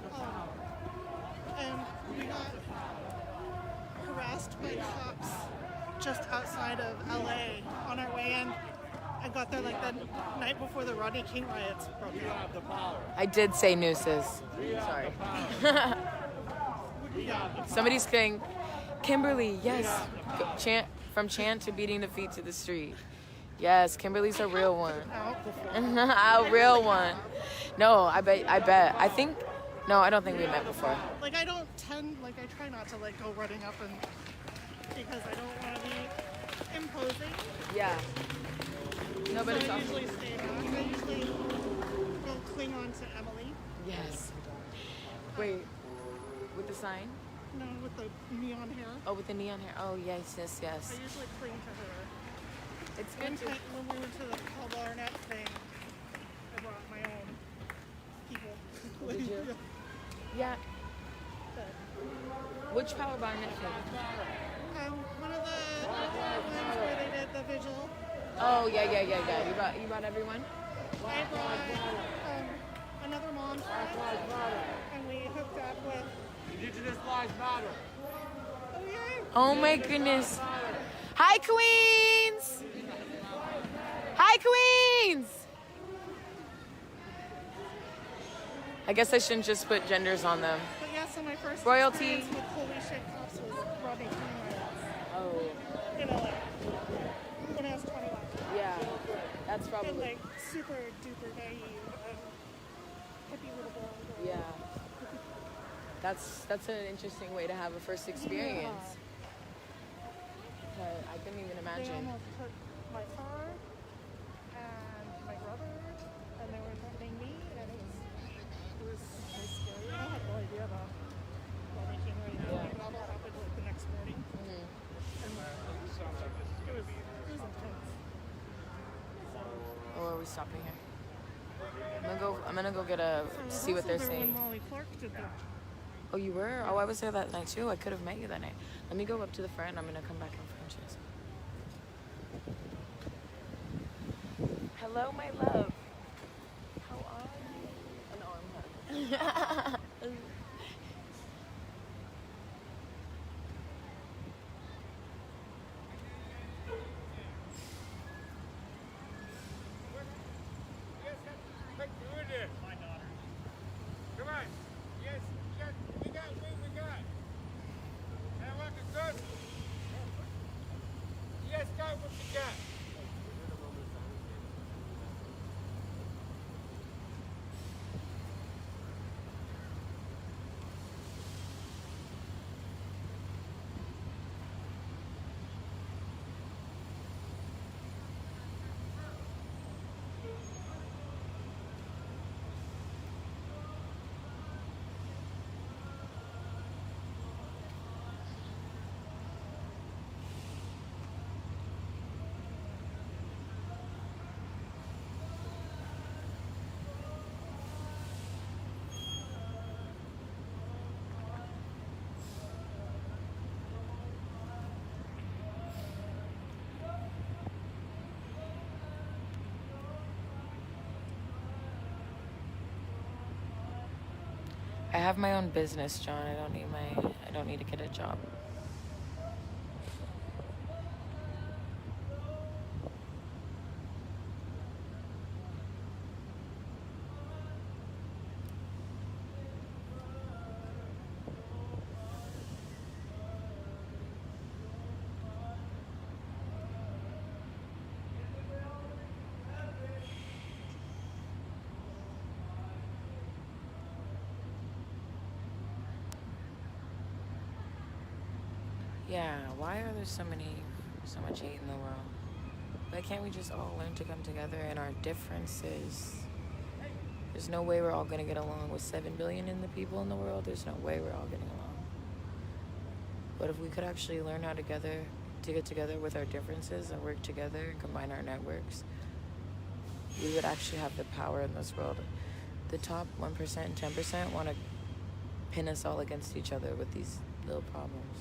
And we got harassed by cops just outside of LA on our way in. I got there like the night before the Rodney King riots broke out. I did say nooses. Sorry. Somebody's saying, Kimberly, yes. Chant from chant to beating the feet to the street. Yes, Kimberly's a real one. A real one. No, I bet. I think. No, I don't think we met before. Like I try not to like go running up and because I don't want to be imposing. Yeah. No, but so it's I awesome. usually stay back. I usually go cling on to Emily. Yes. Wait, with the sign? No, with the neon hair. Oh, with the neon hair. Oh, yes. I usually cling to her. It's good to... When we went to the Paul Barnett thing, I brought my own people. Did you? Yeah. Which Power Barnett thing? One of the ones where they did the vigil. Oh, yeah. You brought everyone? I brought another mom and we hooked up with Indigenous Lives Matter. Oh, yeah. Oh, my goodness. Hi, Queens! Hi, Queens! I guess I shouldn't just put genders on them. But yeah, so my first Royalty. experience with Holy Shit Cops was Rodney King riots. Oh. In LA. When I was 21. Yeah. That's probably... And like super duper naive and hippie little girl. Yeah. That's an interesting way to have a first experience. I couldn't even They imagine. almost took my car and my brother, and they were threatening me, and it was so scary. I had no idea about Rodney King riots. It all happened like the next morning. And it was intense. Oh, are we stopping here? I'm gonna go get see what they're saying. When Molly Clark did that. Oh, you were? Oh, I was there that night too. I could have met you that night. Let me go up to the front. I'm gonna come back in French's. Hello, my love. How are you? An arm hug. My daughter. Come on. Yes, we got what we got. And what the good? Yes, got what we got. I have my own business, John. I don't need to get a job. Yeah, why are there so much hate in the world? Why can't we just all learn to come together in our differences? There's no way we're all gonna get along with 7 billion in the people in the world. There's no way we're all getting along. But if we could actually learn how to get together with our differences and work together and combine our networks, we would actually have the power in this world. The top 1% and 10% want to pin us all against each other with these little problems.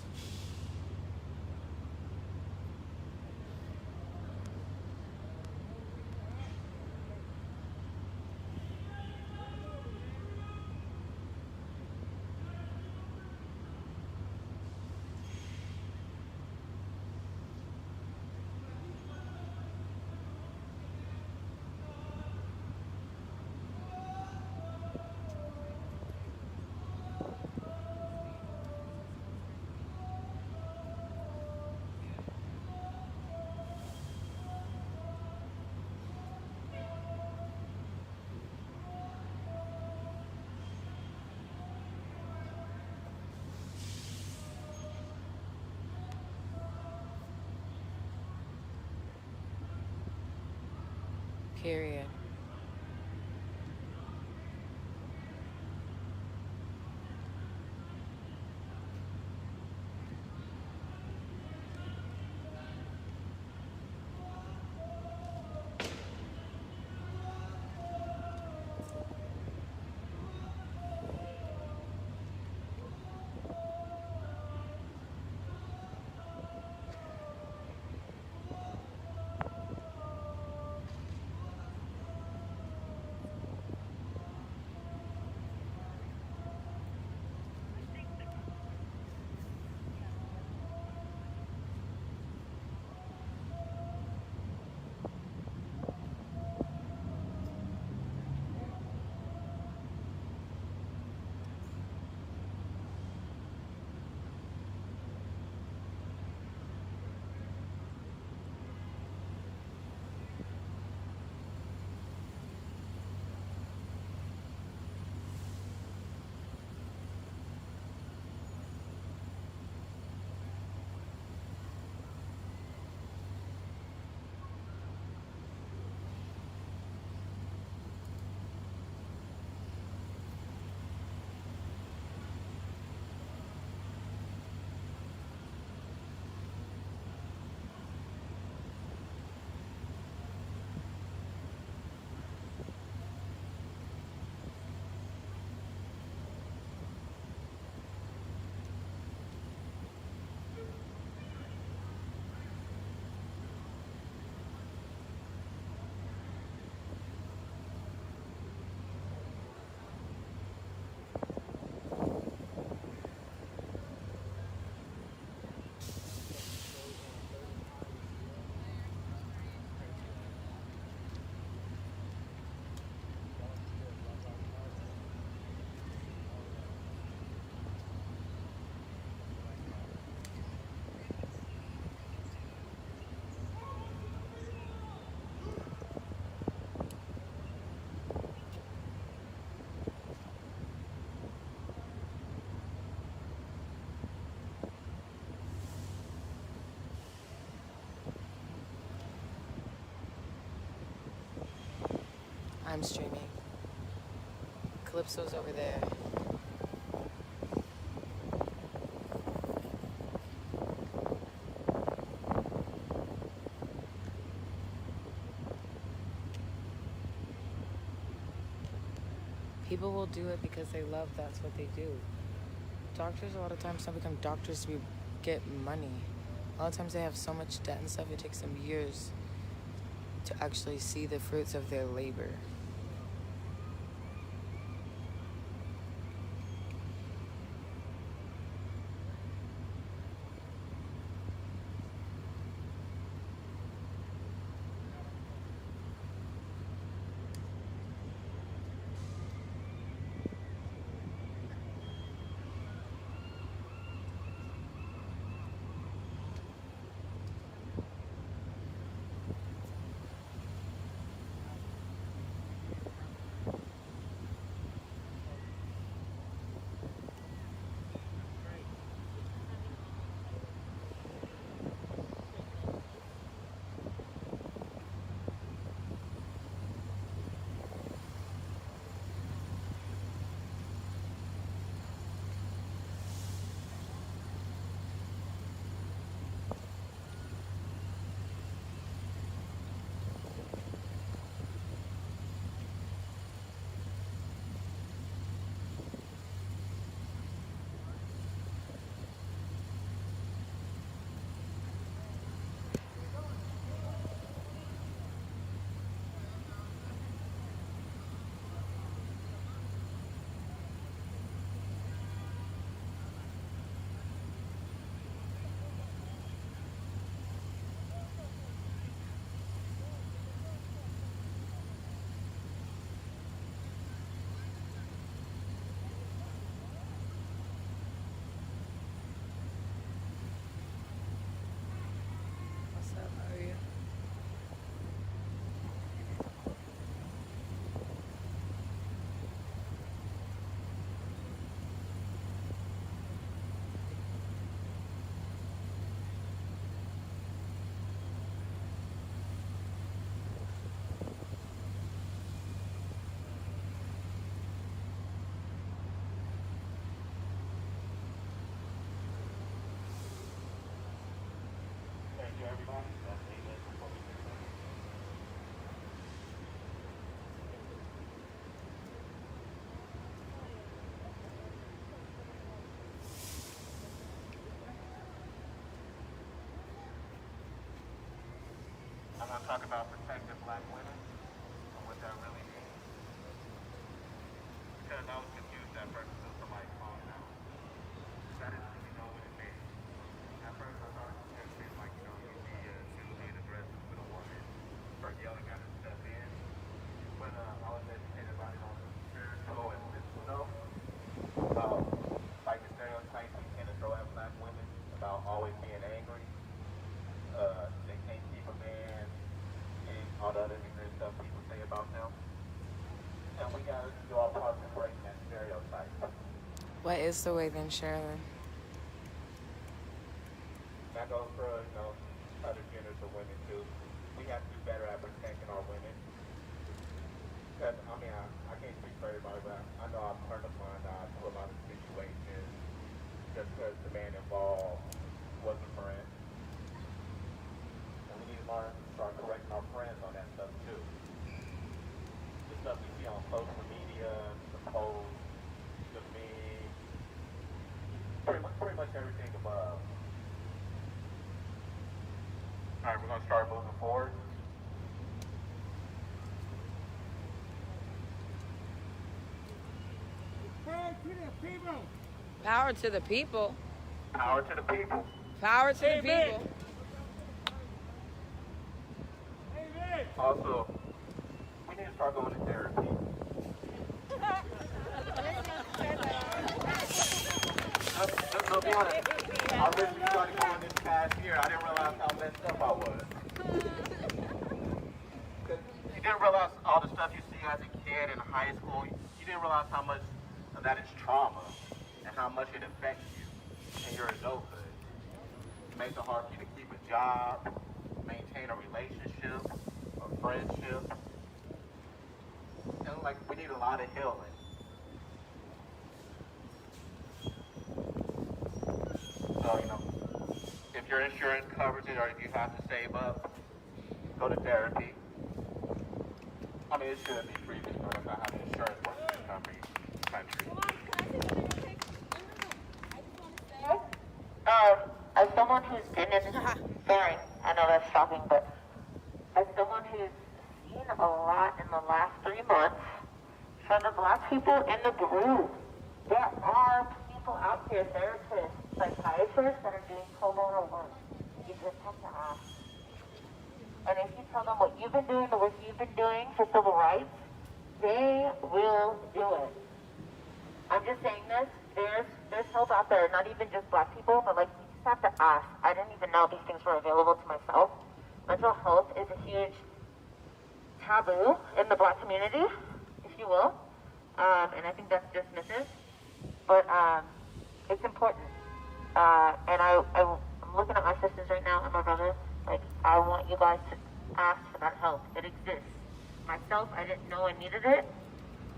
Period. I'm streaming. Calypso's over there. People will do it because they love that's what they do. Doctors a lot of times don't become doctors to get money. A lot of times they have so much debt and stuff, it takes them years to actually see the fruits of their labor. you, everybody. That's Unlawful. I'm going to talk about protecting black women and what that really means. Because I was confused at first until somebody called it out. I didn't really know what it meant. At first I thought it meant like, you know, you'd be being aggressive with a woman or yelling at her to step in. But I was educated about it on the spiritual and physical note. About like the stereotypes we tend to throw at black women about always being angry. They can't keep a man, and all the other ignorant stuff people say about them. And we gotta do our part to break that stereotype. What is the way then, Sherilyn? That goes for, you know, other genders of women too. We have to do better at protecting our women. Because, I mean, I can't speak for everybody, but I know I've turned a blind eye to a lot of situations just because the man involved was a friend. And we need to learn to start correcting our friends on that stuff too. The stuff we see on social media, the posts, the memes, pretty much everything above. Alright, we're going to start moving forward. Power to the people. Power to the people. Power to the people. Also, we need to start going to therapy. No, be honest. I originally started going this past year. I didn't realize how messed up I was. You didn't realize all the stuff you see as a kid in high school. You didn't realize how much of that is trauma and how much it affects you in your adulthood. It makes it hard for you to keep a job, maintain a relationship, a friendship. And like, we need a lot of healing. So, you know, if your insurance covers it or if you have to save up, go to therapy. I mean, it should be free because that's not how the insurance works in this country. As someone who's been in, sorry, I know that's shocking, but as someone who's seen a lot in the last 3 months, for the black people in the group, there are people out here, therapists, psychiatrists that are doing pro bono work. You just have to ask. And if you tell them what you've been doing, the work you've been doing for civil rights, they will do it. I'm just saying this, there's help out there, not even just black people, but like, you just have to ask. I didn't even know these things were available to myself. Mental health is a huge taboo in the black community, if you will. And I think that's dismissive. But it's important. And I'm looking at my sisters right now and my brother. Like, I want you guys to ask for that help. It exists. Myself, I didn't know I needed it.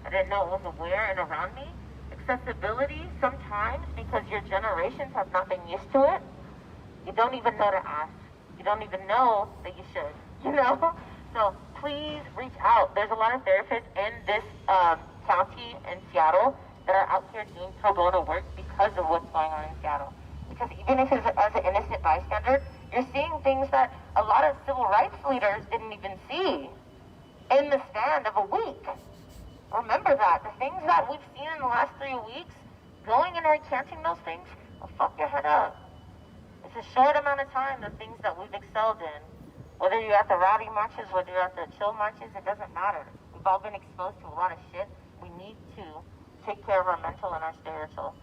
I didn't know it was aware and around me. Accessibility, sometimes, because your generations have not been used to it, you don't even know to ask. You don't even know that you should, you know? So please reach out. There's a lot of therapists in this county in Seattle that are out here doing pro bono work because of what's going on in Seattle. Because even if it's as an innocent bystander, you're seeing things that a lot of civil rights leaders didn't even see in the span of a week. Remember that. The things that we've seen in the last 3 weeks, going and recanting those things, will fuck your head up. It's a short amount of time, the things that we've excelled in. Whether you're at the rowdy marches, whether you're at the chill marches, it doesn't matter. We've all been exposed to a lot of shit. We need to take care of our mental and our spiritual.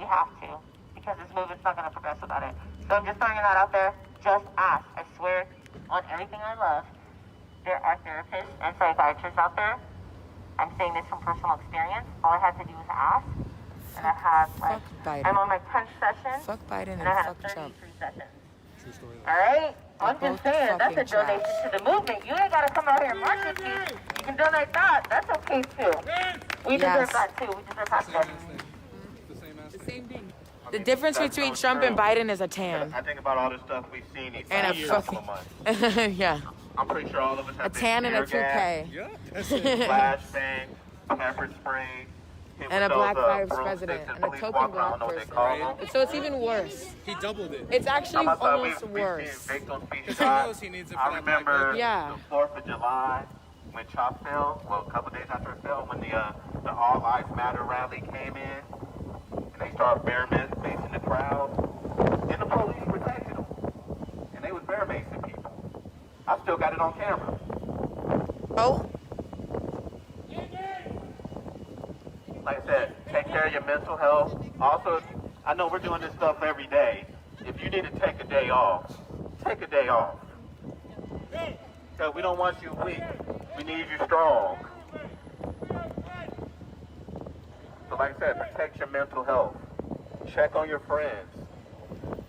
We have to, because this movement's not going to progress without it. So I'm just throwing that out there. Just ask. I swear on everything I love, there are therapists and psychiatrists out there. I'm saying this from personal experience. All I had to do was ask. And I have, like, I'm on my 10th session. Fuck Biden and I have fuck 33 Trump. sessions. True story. All right? I'm They're just both saying, that's a fucking donation trash. to the movement. You ain't got to come out here and march with me. You can donate that. That's okay, too. We deserve Yes. that, too. We deserve that, too. The same ass The thing. same thing. The difference That's between so Trump true. and Biden is a tan. I think about all the stuff we've seen these And a last couple of fucking months. yeah. I'm pretty sure all of us have A tan been and a tear gassed, 2K. Yeah, that's it. flashbang, pepper spray, hit And a with those, Black Lives broomsticks president and and a police token walkers. I black don't know what they person. call them. So it's even worse. He doubled it. It's actually I'm sorry, almost we've worse. seen victims be Because he shot. knows he needs it for I that remember black Yeah. the 4th of July when CHOP fell, well, a couple days after it fell, when the All Lives Matter rally came in, and they started bare-facing the crowd, and the police protected them. And they was bare-facing people. I still got it on camera. Oh, Like I said, take care of your mental health. Also, I know we're doing this stuff every day. If you need to take a day off, take a day off. Because we don't want you weak. We need you strong. So like I said, protect your mental health. Check on your friends.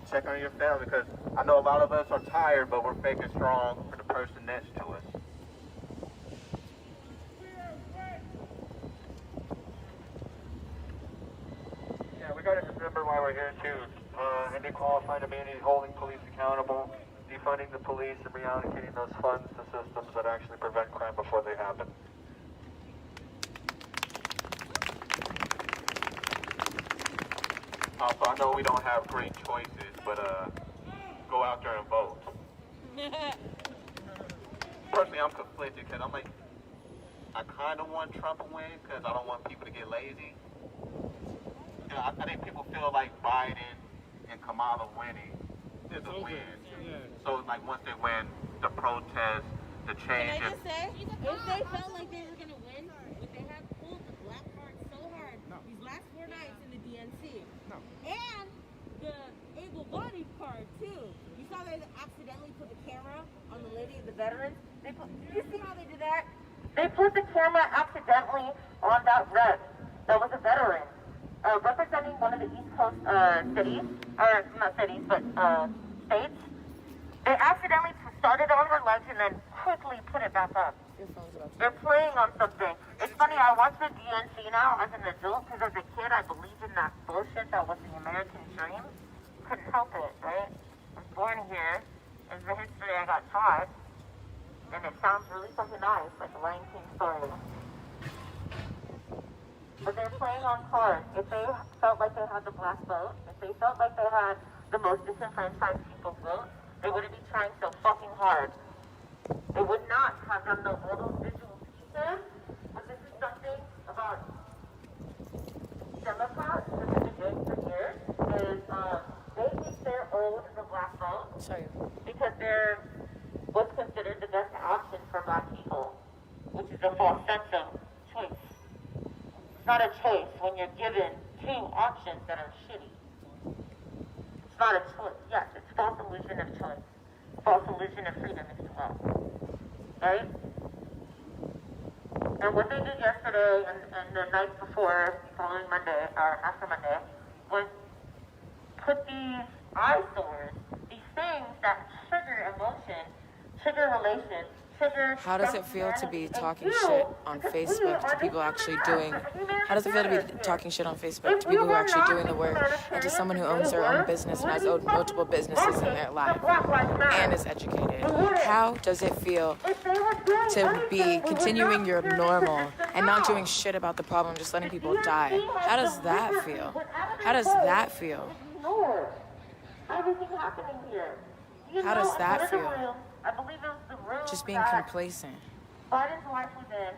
Check on your family, because I know a lot of us are tired, but we're faking strong for the person next to us. Yeah, we gotta remember why we're here too. Ending qualified immunity, holding police accountable, defunding the police, and reallocating those funds to systems that actually prevent crime before they happen. Also, I know we don't have great choices, but go out there and vote. Personally, I'm conflicted because I'm like, I kind of want Trump to win because I don't want people to get lazy. You know, I think people feel like Biden and Kamala winning is a win. So it's like once they win, the protest, the Can change. I just say, if they felt like they were going to win, would they have pulled the black card so hard these last 4 nights in the DNC? No. And the able-bodied card, too. You saw they accidentally put the camera on the lady of the veterans? Did you see how they did that? They put the camera accidentally on that rep that was a veteran, representing one of the East Coast cities, or not cities, but states. They accidentally started on her legs and then quickly put it back up. They're playing on something. It's funny, I watch the DNC now as an adult because as a kid I believed in that bullshit that was the American dream. Couldn't help it, right? I was born here. It's the history I got taught. And it sounds really fucking nice, like a Lion King story. But they're playing on cards. If they felt like they had the black vote, if they felt like they had the most disenfranchised people's vote, they wouldn't be trying so fucking hard. They would not have done all those visual pieces. But this is something about Democrats that have been doing for years, is they think they're owed the black vote because they're what's considered the best option for black people, which is a false sense of choice. It's not a choice when you're given 2 options that are shitty. It's not a choice. Yes, it's false illusion of choice. False illusion of freedom, if you will. Right? And what they did yesterday and the night before, following Monday, or after Monday, was put these eyesores, these things that trigger emotion, trigger relations, trigger... How does it feel to be talking shit on Facebook to people actually doing... How does it feel to be talking shit on Facebook to people who are actually doing the work and to someone who owns their own business and has owned multiple businesses in their life and is educated? How does it feel to be continuing your normal and not doing shit about the problem, just letting people die? How does that feel? How does that feel? Everything happening here. How does that feel? I believe it was the room Just being that complacent. Biden's wife was in.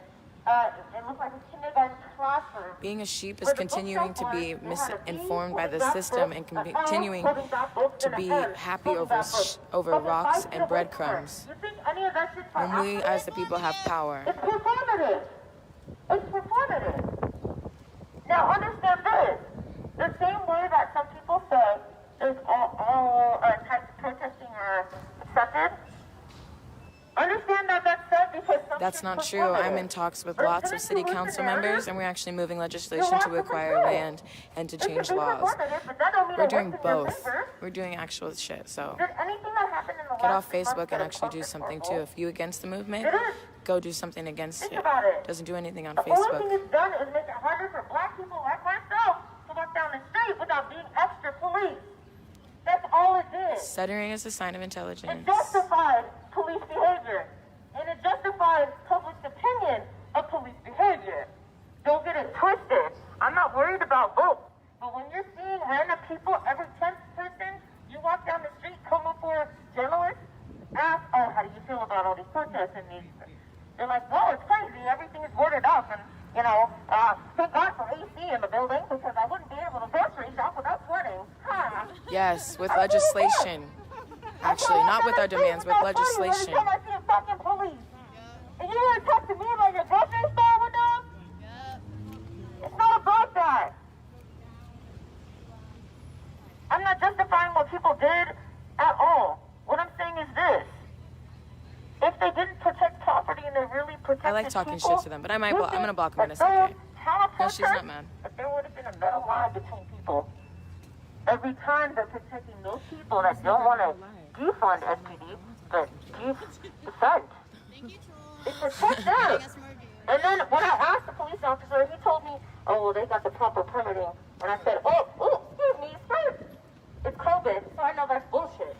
It looked like a kindergarten classroom. Being a sheep is continuing to be misinformed by the system and continuing to be happy over rocks and breadcrumbs when we as the people have power. It's performative. It's performative. Now understand this. The same way that some people say is all types of protesting are accepted. Understand that that's said because some That's not true. I'm in talks with lots of city council members, and we're actually moving legislation to acquire land and to change laws. We're doing both. We're doing actual shit, so get off Facebook and actually do something too. If you're against the movement, go do something against it. Doesn't do anything on The only thing Facebook. it's done is make it harder for black people like myself to walk down the street without being extra Stuttering is a sign of It intelligence. justified police behavior. And it justifies public's opinion of police behavior. Don't get it twisted. I'm not worried about votes. But when you're seeing random people, every 10th person, you walk down the street, come up for journalists, ask, oh, how do you feel about all these protests and these? They're like, well, it's crazy. Everything is boarded up. And, you know, thank God for AC in the building because I wouldn't be able to grocery shop without sweating. Huh. Yes, with legislation. Actually, not with our demands, with legislation. Every time I see a fucking police. And you want to talk to me about your grocery store windows? It's not about that. I'm not justifying what people did at all. What I'm saying is this. If they didn't protect property and they really protected I like talking people, shit to them, but I'm gonna block them in a second. No, she's not mad. If there would have been a metal line between people, every time they're protecting those people that don't want to defund SPD, but defund. It protects them. And then when I asked the police officer, he told me, oh, well, they got the proper permitting. And I said, excuse me, sir. It's COVID, so I know that's bullshit.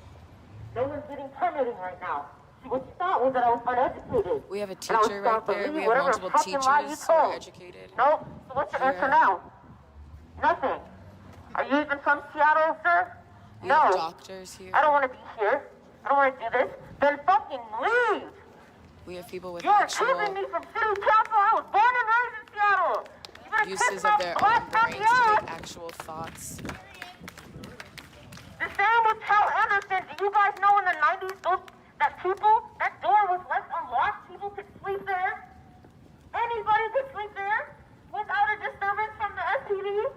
No one's getting permitting right now. What you thought was that I was uneducated. We have a teacher right there. We have multiple teachers who are educated. No? So what's your answer now? Nothing. Are you even from Seattle, sir? We No. have doctors here. I don't want to be here. I don't want to do this. Then fucking leave. We have people with You're actual accusing me from city council. I was born and raised in Seattle. You better kiss uses my of their own black brains puppy to ass. make actual thoughts. The same with Cal Anderson. Do you guys know in the 90s that door was left unlocked? People could sleep there. Anybody could sleep there without a disturbance from the SPD.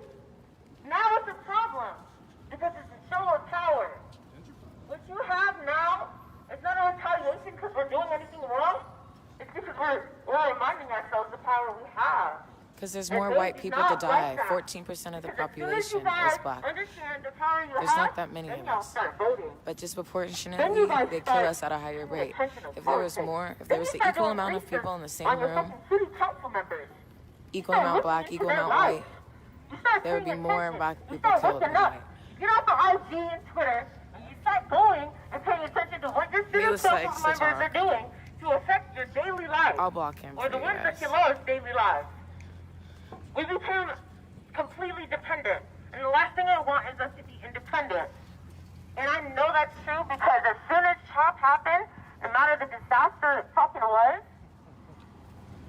Now it's a problem because it's a show of power. What you have now is not a retaliation because we're doing anything wrong. It's because we're reminding ourselves the power we have. Because there's more white people to die. 14% of the population is black. There's not that many of us. But disproportionately, they kill us at a higher rate. If there was the equal amount of people in the same room, equal amount black, equal amount white, there would be more black people killed than white. Get off the IG and Twitter and you start going and paying attention to what your student council members are doing to affect your daily life. I'll block him or the for ones you that guys. you love's daily lives. We became completely dependent. And the last thing I want is us to be independent. And I know that's true because as soon as CHOP happened, no matter the disaster it fucking was,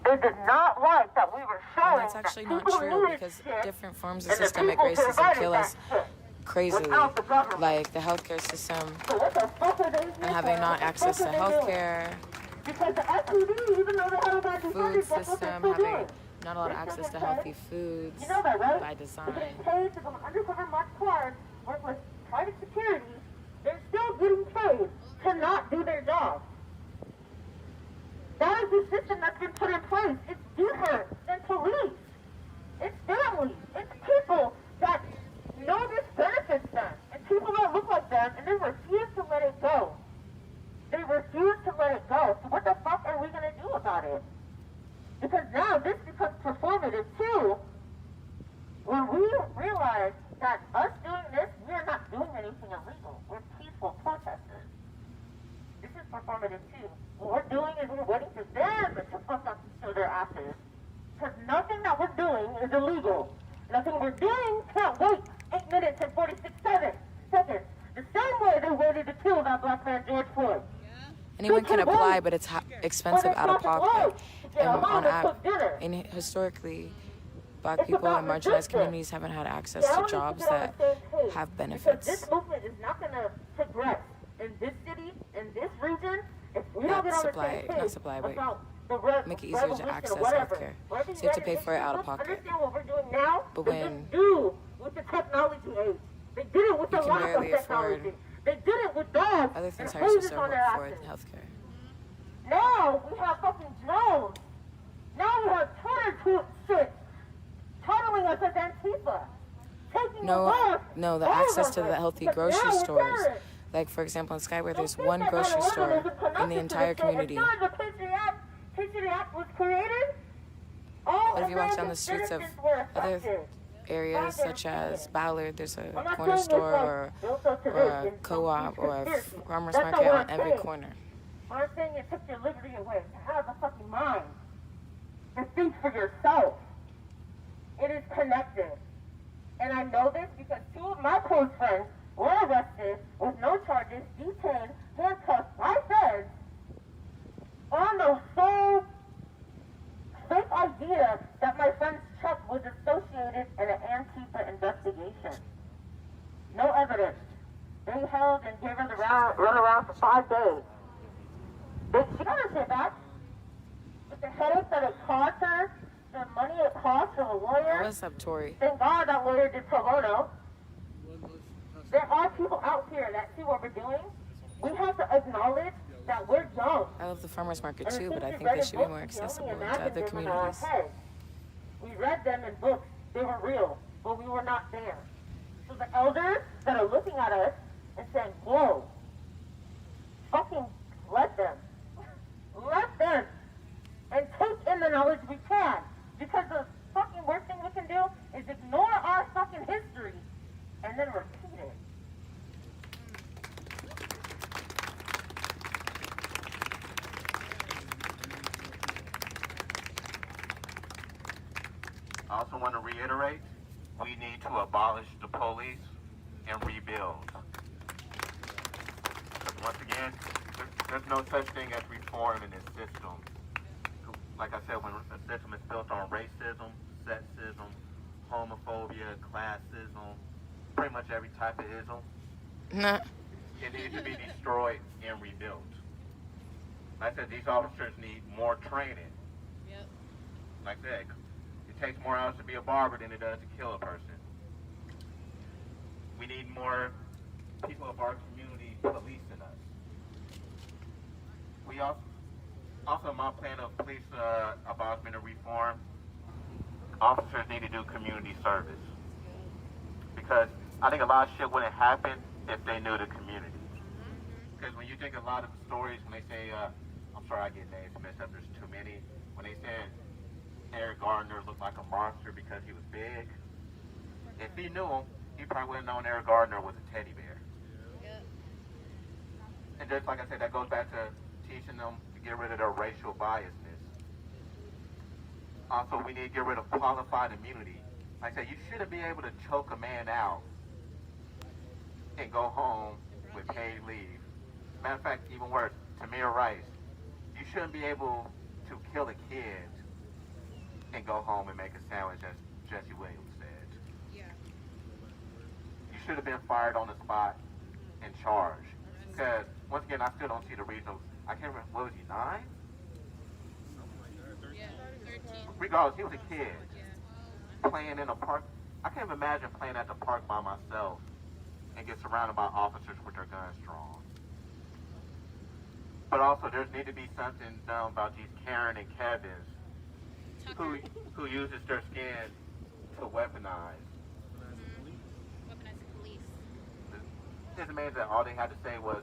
they did not like that we were showing That's actually that not people true needed because shit, different forms of and the systemic people racism provided kill that us shit crazily, without the government. like the healthcare system So what the fuck are they here and having for? not What the access to fuck are they doing? healthcare, Because the SPD, even though they haven't got food defunded, that's what they're system, still having doing. not a lot of access to healthy foods You know that, right? by They're design. getting paid to go undercover marked cars, work with private security. They're still getting paid to not do their job. That is the system that's been put in place. It's deeper than police. It's families. It's people that know this benefits them. And people that look like them, and they refuse to let it go. They refuse to let it go. So what the fuck are we going to do about it? Because now this becomes performative too. When we realize that us doing this, we are not doing anything illegal. We're peaceful protesters. This is performative too. What we're doing is we're waiting for them to fuck up and show their asses. Because nothing that we're doing is illegal. Nothing we're doing can't wait 8 minutes and 46 seconds. The same way they waited to kill that black man George Floyd. Anyone can apply, but it's expensive out of pocket. And historically, black people and marginalized communities haven't had access to jobs that have benefits. This movement is not going to progress in this city, in this region, if we don't get on the same page about the make it easier to access healthcare. So you have to pay for it out of pocket. Understand what we're doing now? But They when didn't do with the technology age. They did it with the you can lack of barely technology. afford They did it with dogs other things and hard to hoses on their afford asses. healthcare. Now we have fucking drones. Now we have Twitter shit tunneling us as Antifa. Taking the laws No, the over access to us. the healthy But grocery now we're stores. terrorists. Like, for example, in Skyward, there's Don't one think that grocery 9/11 store isn't in connected the to entire this shit. community. As soon as the Patriot Act was created, all But if you walk down American the streets of citizens were other affected. areas such as Ballard, there's a corner store or a co-op or a farmer's market on every corner. I'm saying it took your liberty away. You have a fucking mind. And think for yourself. It is connected. And I know this because 2 of my close friends were arrested with no charges, detained, handcuffed by feds on the sole fake idea that my friend's truck was associated in an Antifa investigation. No evidence. They held and gave her the run around for 5 days. She got her shit back. With the headache that it cost her, the money it cost for a lawyer. What's up, Tori? Thank God that lawyer did pro bono. There are people out here that see what we're doing. We have to acknowledge that we're young. I love the farmer's market too, but I think they should be more accessible to other communities. We read them in books. They were real, but we were not there. So the elders that are looking at us and saying, whoa, fucking let them. Let them. And take in the knowledge we can. Because the fucking worst thing we can do is ignore our fucking history and then repeat it. I also want to reiterate, we need to abolish the police and rebuild. Once again, there's no such thing as reform in this system. Like I said, when a system is built on racism, sexism, homophobia, classism, pretty much every type of ism, Nah. it needs to be destroyed and rebuilt. Like I said, these officers need more training. Yep. Like I said, it takes more hours to be a barber than it does to kill a person. We need more people of our community policing us. We also my plan of police abolishment and reform, officers need to do community service. Because I think a lot of shit wouldn't happen if they knew the community. Because when you think a lot of the stories, when they say, I'm sorry I get names messed up, there's too many. When they said Eric Gardner looked like a monster because he was big, if he knew him, he probably would have known Eric Gardner was a teddy bear. And just like I said, that goes back to teaching them to get rid of their racial biasness. Also, we need to get rid of qualified immunity. Like I said, you shouldn't be able to choke a man out and go home with paid leave. Matter of fact, even worse, Tamir Rice, you shouldn't be able to kill a kid and go home and make a sandwich, as Jesse Williams said. Yeah. You should have been fired on the spot and charged. Because, once again, I still don't see the reason. I can't remember, what was he, 9? Yeah, 13. Regardless, he was a kid. Playing in a park. I can't even imagine playing at the park by myself and get surrounded by officers with their guns drawn. But also, there's need to be something done about these Karen and Kevins who uses their skin to weaponize. Weaponize the police. It's amazing that all they had to say was,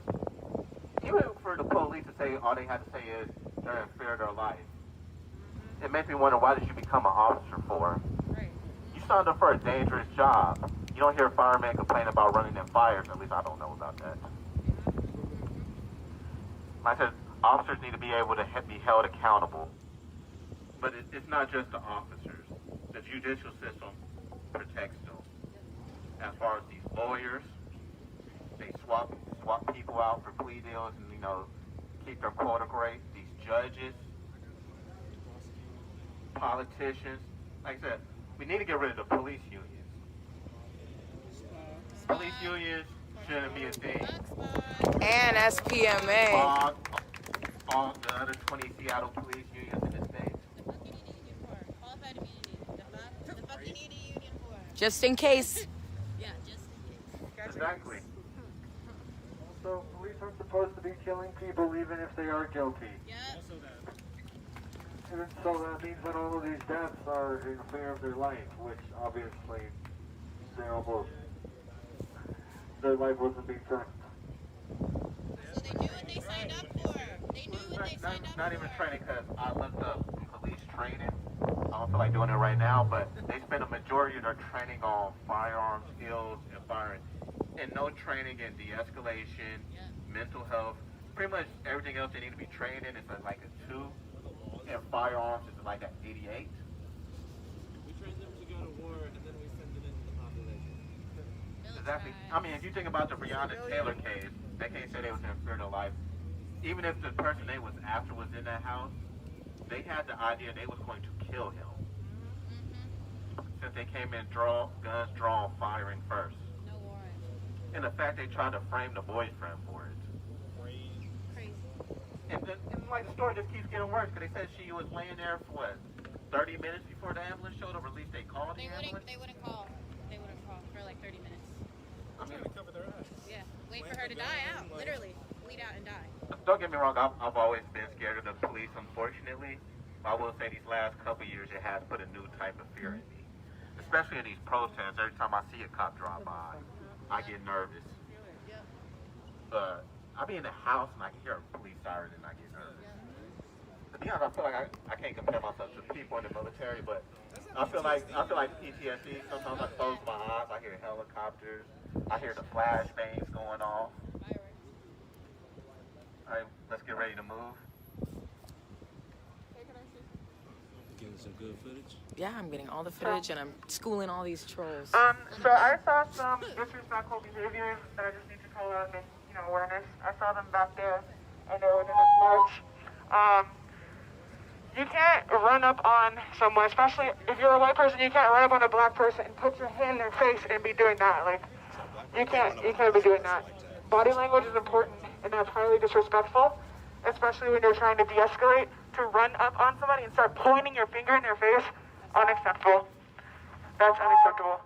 even for the police to say all they had to say is they're in fear of their life. It makes me wonder, why did you become an officer for? Right. You signed up for a dangerous job. You don't hear firemen complain about running in fires. At least I don't know about that. Like I said, officers need to be able to be held accountable. But it's not just the officers. The judicial system protects them. As far as these lawyers, they swap people out for plea deals and, keep their quota great. These judges, politicians. Like I said, we need to get rid of the police unions. Police unions shouldn't be a thing. And SPMA. All the other 20 Seattle police unions in the state. The fuck you need a union for? Qualified immunity. The fuck you need a union for? Just in case. Yeah, just in case. Exactly. Also, police aren't supposed to be killing people even if they are guilty. Yeah. And so that means that all of these deaths are in fear of their life, which obviously their life wasn't being threatened. So they knew what they signed up for. They knew what they signed up for. Not even training, because I looked up police training. don't feel like doing it right now, but they spend a majority of their training on firearm skills and firing, and no training in de-escalation, mental health. Pretty much everything else they need to be trained in is like a 2, and firearms is like an 88. We train them to go to war, and then we send them into the population. Exactly. I mean, if you think about the Breonna Taylor case, they can't say they was in fear of their life. Even if the person they was after was in that house, they had the idea they was going to kill him. Since they came in guns drawn, firing first. No warrant. And the fact they tried to frame the boyfriend for it. Crazy. And like the story just keeps getting worse because they said she was laying there for what, 30 minutes before the ambulance showed up, or at least they called the ambulance? They wouldn't call. They wouldn't call for like 30 minutes. I mean, Cover their eyes. Yeah. Wait for her to die out. Literally. Bleed out and die. don't get me wrong, I've always been scared of the police, unfortunately. But I will say these last couple years it has put a new type of fear in me. Especially in these protests, every time I see a cop drive by, I get nervous. But I be in the house and I can hear a police siren and I get nervous. To be honest, I feel like I can't compare myself to people in the military, but I feel like PTSD. Sometimes I close my eyes, I hear helicopters, I hear the flashbangs going off. All right, let's get ready to move. Getting some good footage. Yeah, I'm getting all the footage and I'm schooling all these trolls. So I saw some disrespectful behaviors that I just need to call out and awareness. I saw them back there, and they were in this march. You can't run up on someone, especially if you're a white person. You can't run up on a black person and put your hand in their face and be doing that. Like, you can't be doing that. Body language is important, and that's highly disrespectful, especially when you're trying to de-escalate. To run up on somebody and start pointing your finger in their face, unacceptable. That's unacceptable.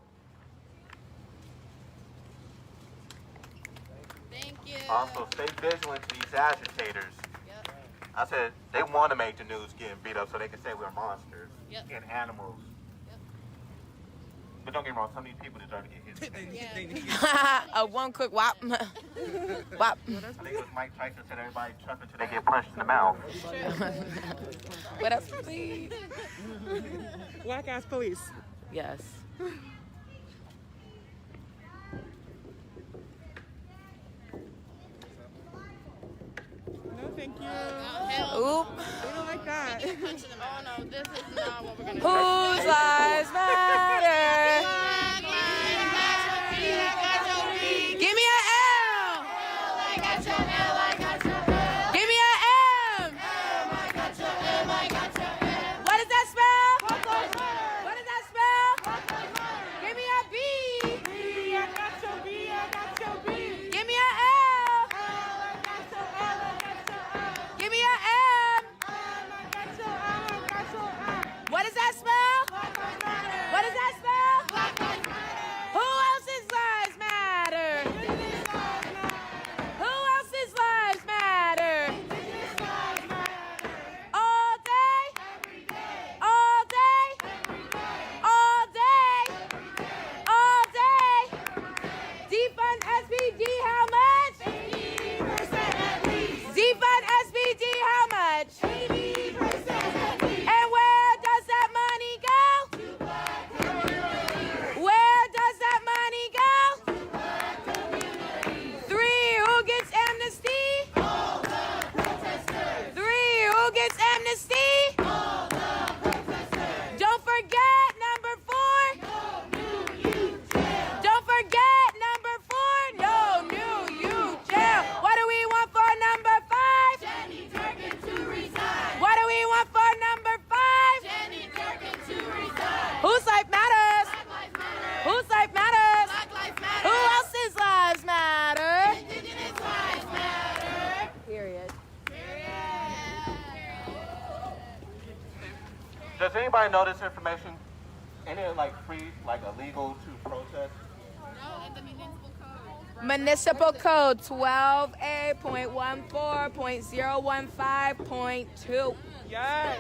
Thank you. Also, stay vigilant to these agitators. Yep. I said they want to make the news getting beat up so they can say we're monsters and animals. Yep. But don't get me wrong, some of these people deserve to get hit. A one quick whop. Whop. I think it was Mike Tyson said everybody chuck until they get punched in the mouth. What else, please? Whack ass police. Yes. No, thank you. Oop. We don't like that. Oh no, this is not what we're gonna do. Whose lives matter? Give me an L. Give me an M. What does that spell? What does that spell? Give me a B. Give me an L. Give me an M. What does that spell? What does that spell? Who else's lives matter? Who else's lives matter? All day? All day? All day? All day? Defund SPD, how much? 80% at least. Defund SPD, how much? 80% at least. And where does that money go? Where does that money go? 3, who gets amnesty? 3, who gets amnesty? Don't forget number 4. Don't forget number 4. No new youth jail. What do we want for number 5? Jenny Durkin to resign. What do we want for number 5? Jenny Durkin to resign. Whose life matters? Black lives matter. Whose life matters? Black lives matter. Who else's lives matter? Indigenous lives matter. Period. Does anybody know this information? Any like free, like illegal to protest? No, in the municipal code. Municipal Code 12A.14.015.2. Yes.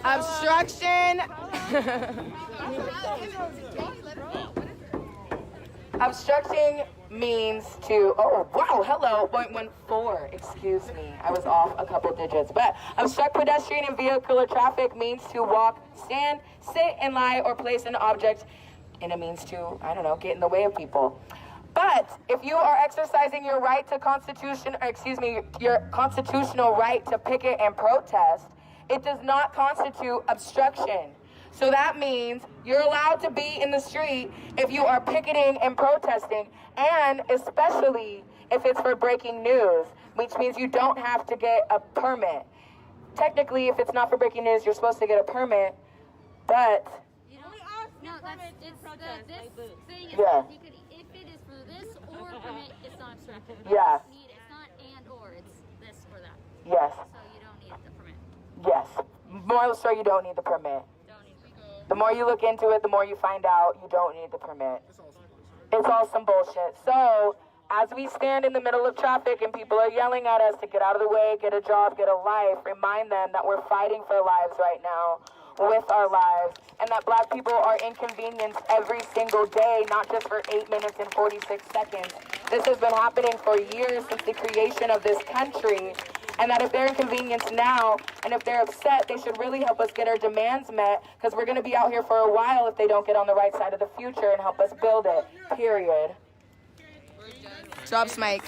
Obstruction. Obstructing means to, oh, wow, hello, 0.14, excuse me. I was off a couple digits. But obstruct pedestrian and vehicular traffic means to walk, stand, sit, and lie, or place an object, and it means to, I don't know, get in the way of people. But if you are exercising your right to your constitutional right to picket and protest, it does not constitute obstruction. So that means you're allowed to be in the street if you are picketing and protesting, and especially if it's for breaking news, which means you don't have to get a permit. Technically, if it's not for breaking news, you're supposed to get a permit, but... No, it's this thing is Yeah. you could, if it is for this or permit, it's not obstructive. Yeah. It's not and or, it's this or that. Yes. So you don't need the permit. Yes. More so you don't need the permit. The more you look into it, the more you find out you don't need the permit. It's all some bullshit. So, as we stand in the middle of traffic and people are yelling at us to get out of the way, get a job, get a life, remind them that we're fighting for lives right now with our lives, and that black people are inconvenienced every single day, not just for 8 minutes and 46 seconds. This has been happening for years since the creation of this country, and that if they're inconvenienced now, and if they're upset, they should really help us get our demands met, because we're going to be out here for a while if they don't get on the right side of the future and help us build it, period. Drops mic.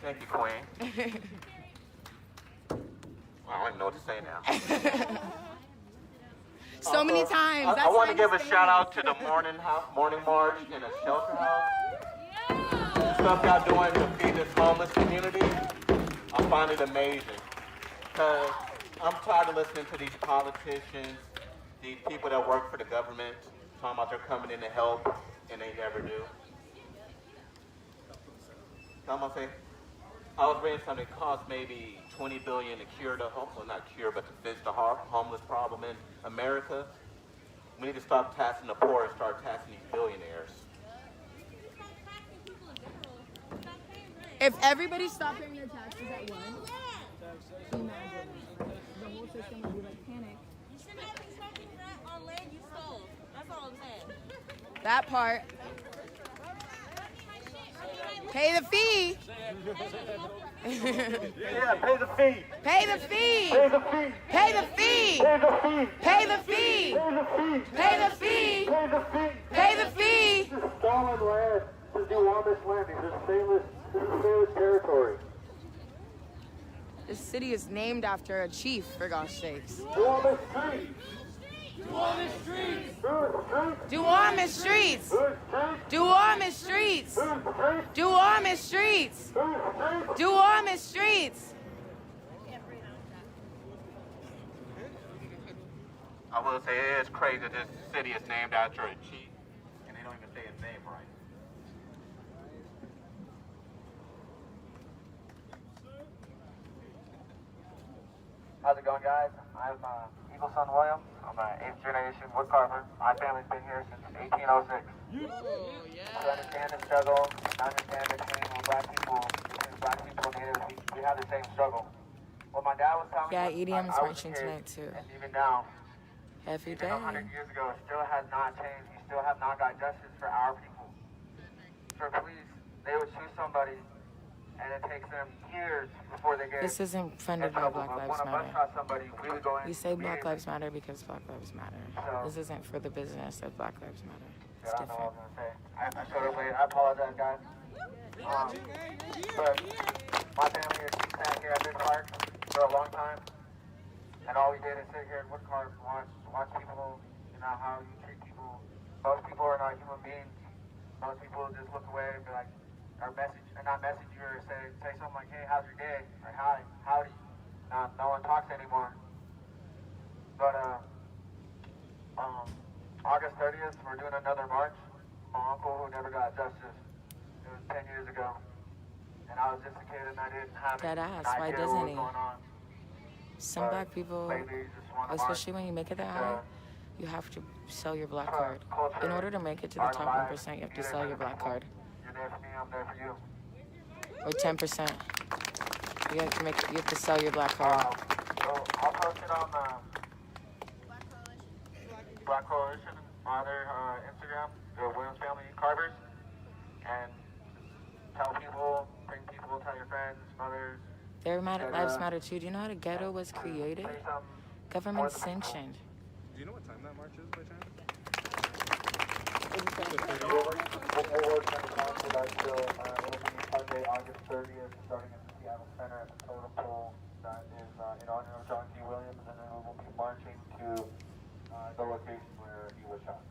Thank you, Queen. I don't even know what to say now. So many times. I want to give a shout out to the morning march in a shelter house. The stuff y'all doing to feed this homeless community, I find it amazing. Because I'm tired of listening to these politicians, these people that work for the government, talking about they're coming in to help, and they never do. I'm gonna say, I was reading something that costs maybe $20 billion to cure the not cure, but to fix the homeless problem in America. We need to stop taxing the poor and start taxing these billionaires. If everybody stopped paying their taxes at once, imagine. The whole system would be like panic. You shouldn't have been smoking crack on land you stole. That's all I'm saying. That part. Pay the fee. Yeah, pay the fee. Pay the fee. Pay the fee. Pay the fee. Pay the fee. Pay the fee. Pay the fee. Pay the fee. Pay the fee. Pay the fee. This is stolen land. This is Duwamish land. This is famous territory. This city is named after a chief, for gosh sakes. Duwamish streets. Duwamish streets. Duwamish streets. Duwamish streets. Duwamish streets. Duwamish streets. I will say it is crazy that this city is named after a chief, and they don't even say his name right. How's it going, guys? I'm Eagle Son William. I'm an 8th generation wood carver. My family's been here since 1806. To understand the struggle, to understand between black people and natives, we have the same struggle. What my dad was telling me, Yeah, EDM's I was a marching kid, tonight too. and even now, Every even day. 100 years ago, it still has not changed. We still have not got justice for our people. For police, they would shoot somebody, and it takes them years before they get This isn't funded by Black Lives Matter. We say Black Lives Matter because Black Lives Matter. This isn't for the business of Black Lives Matter. It's I don't know different. what I was gonna say. I showed up late. I apologize, guys. But my family has sat here at this park for a long time, and all we did is sit here in wood cars and watch people, how you treat people. Most people are not human beings. Most people just look away and be like, or not message you, or say something like, hey, how's your day? Or hi, howdy. No one talks anymore. But August 30th, we're doing another march. My uncle, who never got justice, it was 10 years ago. And I was just a kid and I didn't have Dead any ass. Why idea doesn't what was he? going on. Some black people, lately, just wanna especially march. when you make it that high, you have to sell your black card. In order to make it to the top 1%, you have to sell your black card. You're there for me, I'm there for you. Or 10%. You have to sell your black card. So I'll post it on Black Coalition on their Instagram, the Williams Family Carvers. and tell people, bring people, tell your friends, mothers. Their lives matter too. Do you know how the ghetto was created? Government sanctioned. Do you know what time that march is by chance? We're working on the council that's still, it'll be Monday, August 30th, starting at the Seattle Center at the totem pole that is in honor of John T. Williams, and then we will be marching to the location where he was shot.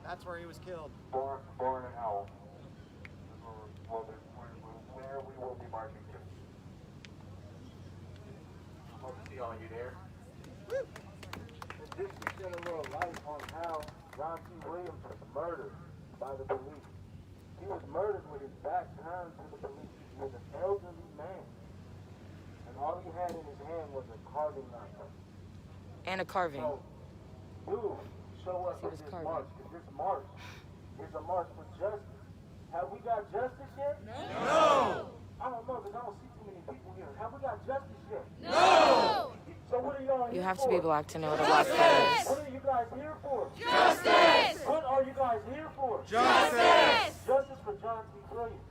That's where he was killed. Born in Howell. Where we will be marching to. Hope to see all you there. And this is shed a little light on how John T. Williams was murdered by the police. He was murdered with his back turned to the police. He was an elderly man. And all he had in his hand was a carving knife. And a carving. So, dude, show up for this march. Because this march is a march for justice. Have we got justice yet? No! I don't know, because I don't see too many people here. Have we got justice yet? No! So what are y'all here for? You have to be black to know what a black flag is. What are you guys here for? Justice! What are you guys here for? Justice! Justice for John T. Williams.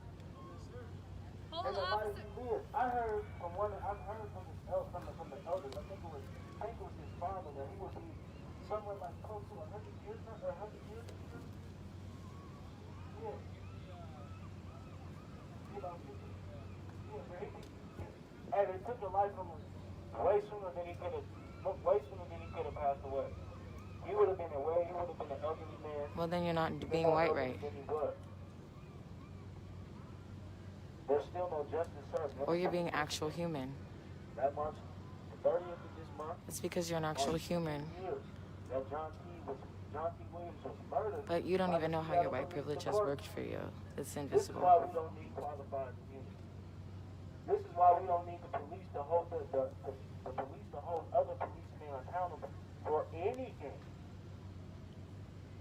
And the life he lived. I've heard from the elders, I think it was his father, that he was somewhere like close to 100 years or 100 years. Yeah. Hey, they took the life from him way sooner than he could have passed away. He would have been an elderly man. Well, then you're not being white right. There's still no justice served. Or you're being actual human. That month, the 30th of this month. It's because you're an actual human. That John T. Williams was murdered. But you don't even know how your white privilege has worked for you. It's This is invisible. why we don't need qualified immunity. This is why we don't need the police to hold the police to hold other policemen accountable for anything.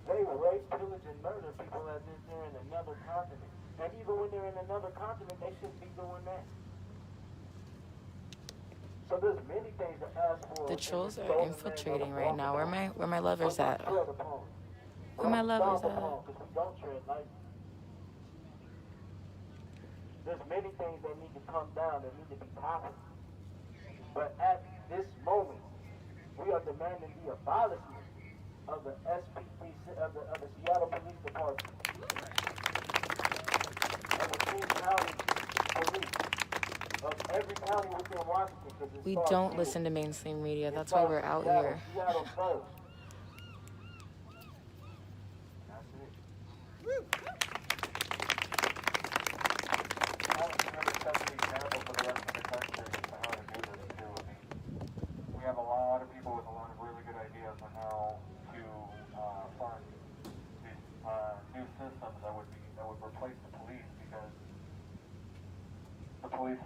They rape, pillage, and murder people as if they're in another continent. And even when they're in another continent, they shouldn't be doing that. So there's many things to ask for. The trolls are infiltrating right now. Where my lovers at? Where my lovers at? There's many things that need to come down, that need to be toppled. But at this moment, we are demanding the abolishment of the SPP, of the Seattle Police Department, of the King County Police, of every county within Washington. We don't listen to mainstream media. That's why we're out here. Seattle first. We have a lot of people with a lot of really good ideas on how to fund these new systems that would replace the police, because the police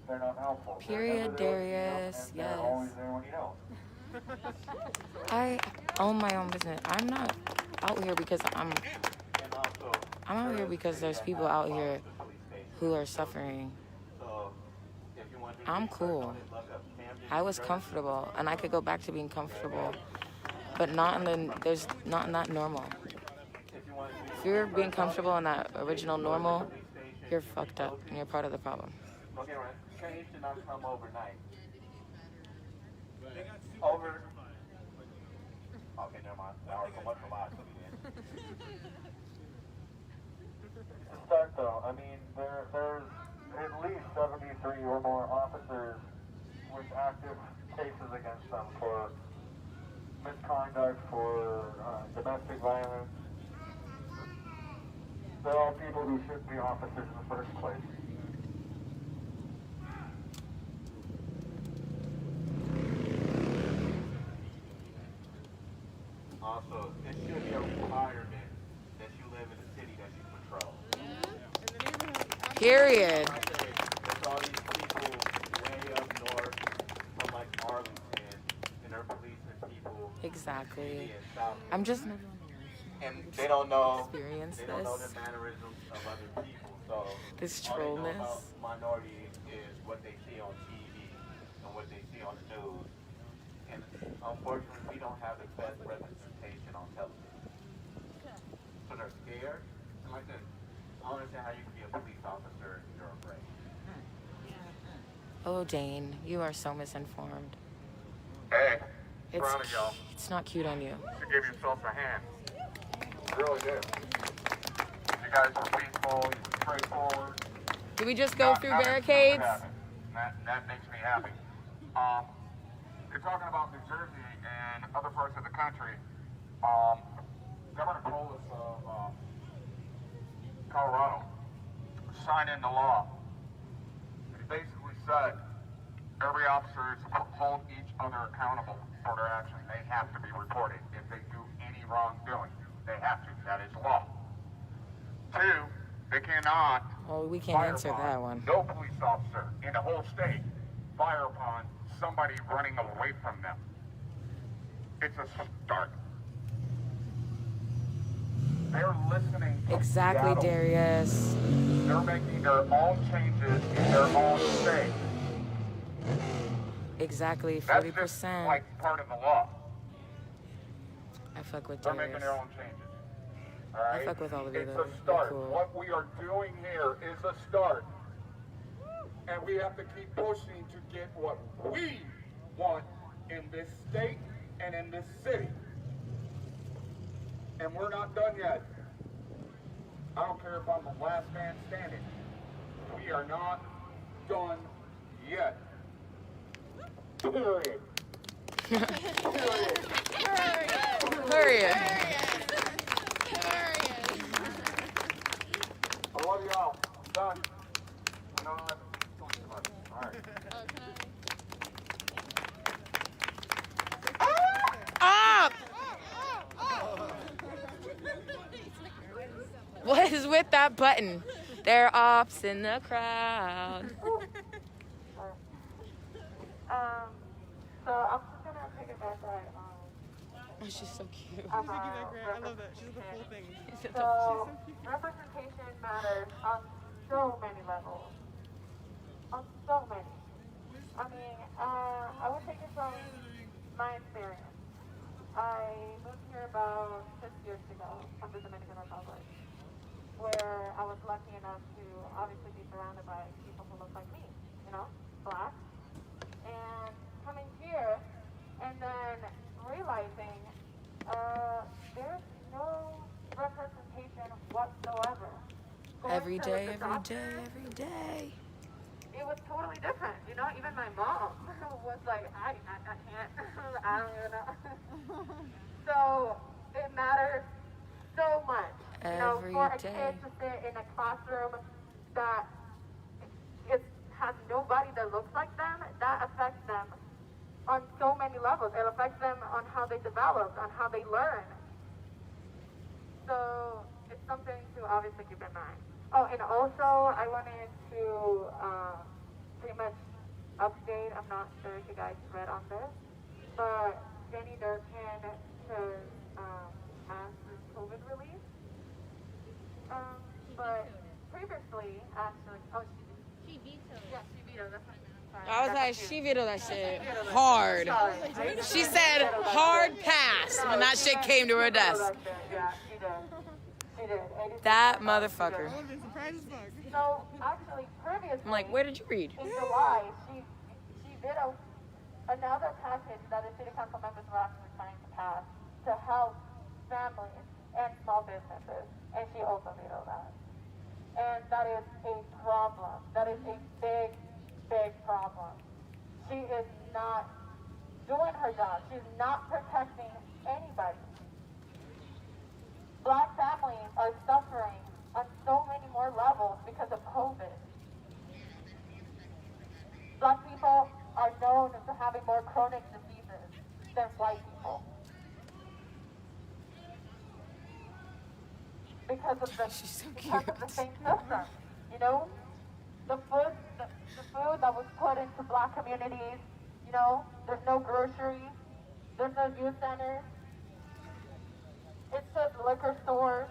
they're not helpful. Period, Darius. They're always there when you don't. I own my own business. I'm not out here because I'm out here because there's people out here who are suffering. I'm cool. I was comfortable, and I could go back to being comfortable, but not in that normal. If you're being comfortable in that original normal, you're fucked up, and you're part of the problem. Okay, right. Change did not come overnight. Over. Okay, never mind. Now we're so much philosophy then. To start though, I mean, there's at least 73 or more officers with active cases against them for misconduct, for domestic violence. They're all people who shouldn't be officers in the first place. Also, it should be a requirement that you live in a city that you patrol. Period. There's all these people way up north from like Arlington, and they're policing people. Exactly. in South. I'm just And they don't know. Experience They don't know this. the mannerisms of other people. So This all they know trollness. about minorities is what they see on TV and what they see on the news. And unfortunately, we don't have the best representation on television. So they're scared. And like this, I don't understand how you can be a police officer and you're afraid. Oh, Dane, you are so misinformed. Hey, proud of y'all. It's not cute on you. You should give yourself a hand. You really do. You guys were peaceful, you were straightforward. Do we just go through barricades? That makes me happy. You're talking about New Jersey and other parts of the country. Governor Polis of Colorado signed into law. He basically said every officer is supposed to hold each other accountable for their actions. They have to be reported if they do any wrongdoing. They have to. That is law. 2, they cannot. Well, we can't answer that one. No police officer in the whole state fire upon somebody running away from them. It's a start. They're listening to Exactly, Seattle. Darius. They're making their own changes in their own state. Exactly, 40%. That's just like part of the law. I fuck with They're Darius. making their own changes. All right? I fuck with all of you, It's though. a start. You're cool. What we are doing here is a start. And we have to keep pushing to get what we want in this state and in this city. And we're not done yet. I don't care if I'm the last man standing. We are not done yet. Period. Period. I love y'all. I'm done. I know I'm going too much. All right. Up! What is with that button? There are ops in the crowd. So I'm just gonna take it back right. Oh, she's so cute. I love that. She's the full thing. So representation matters on so many levels. On so many. I mean, I would take it from my experience. I moved here about 6 years ago from the Dominican Republic, where I was lucky enough to obviously be surrounded by people who look like me, you know, black. And coming here and then realizing there's no representation whatsoever. Every day, every doctor, day, every day. it was totally different, you know. Even my mom was like, I can't, I don't even know. So it matters so much, you know, Every for a day. kid to sit in a classroom that it has nobody that looks like them. That affects them on so many levels. It affects them on how they develop, on how they learn. So it's something to obviously keep in mind. Oh, and also I wanted to pretty much update. I'm not sure if you guys read on this, but Jenny Durkin has asked for COVID relief. But previously, actually, she vetoed. Yeah, she vetoed. That's what I meant. I was like, she vetoed that shit hard. She said hard pass when that shit came to her desk. Yeah, she did. She did. That motherfucker. So actually, previously, I'm like, where did you read? in July, she vetoed another package that the city council members were actually trying to pass to help families and small businesses, and she also vetoed that. And that is a problem. That is a big, big problem. She is not doing her job. She's not protecting anybody. Black families are suffering on so many more levels because of COVID. Black people are known for having more chronic diseases than white people. Because of the same system, you know, the food that was put into black communities, you know, there's no groceries, there's no youth centers, it says liquor stores,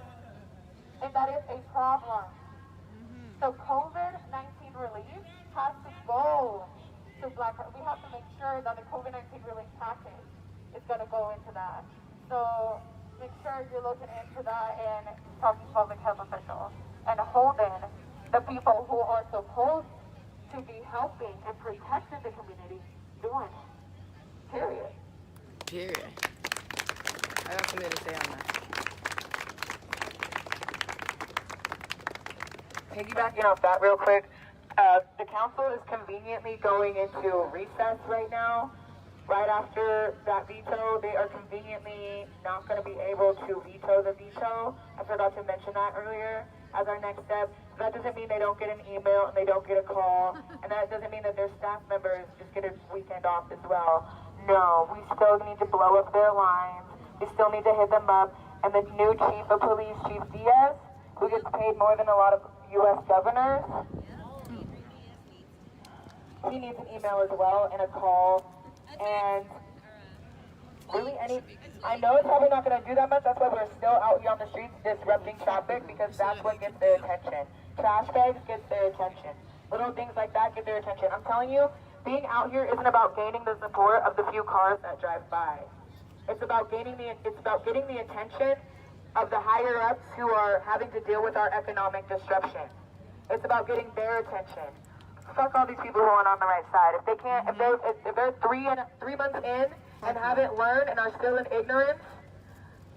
and that is a problem. So COVID-19 relief has to go to black. We have to make sure that the COVID-19 relief package that. So make sure you're looking into that and talking to public health officials and holding the people who are supposed to be helping and protecting the community doing it. Period. Period. I got something to say on that. Piggybacking off that real quick, the council is conveniently going into recess right now. Right after that veto, they are conveniently not going to be able to veto the veto. I forgot to mention that earlier as our next step. That doesn't mean they don't get an email and they don't get a call, and that doesn't mean that their staff members just get a weekend off as well. No, we still need to blow up their lines. We still need to hit them up. And the new chief of police, Chief Diaz, who gets paid more than a lot of U.S. governors, he needs an email as well and a call. And really I know it's probably not going to do that much. That's why we're still out here on the streets disrupting traffic, because that's what gets their attention. Trash bags gets their attention. Little things like that get their attention. I'm telling you, being out here isn't about gaining the support of the few cars that drive by. It's about getting the attention of the higher ups who are having to deal with our economic disruption. It's about getting their attention. Fuck all these people who aren't on the right side. If they can't, if they're 3 months in and haven't learned and are still in ignorance,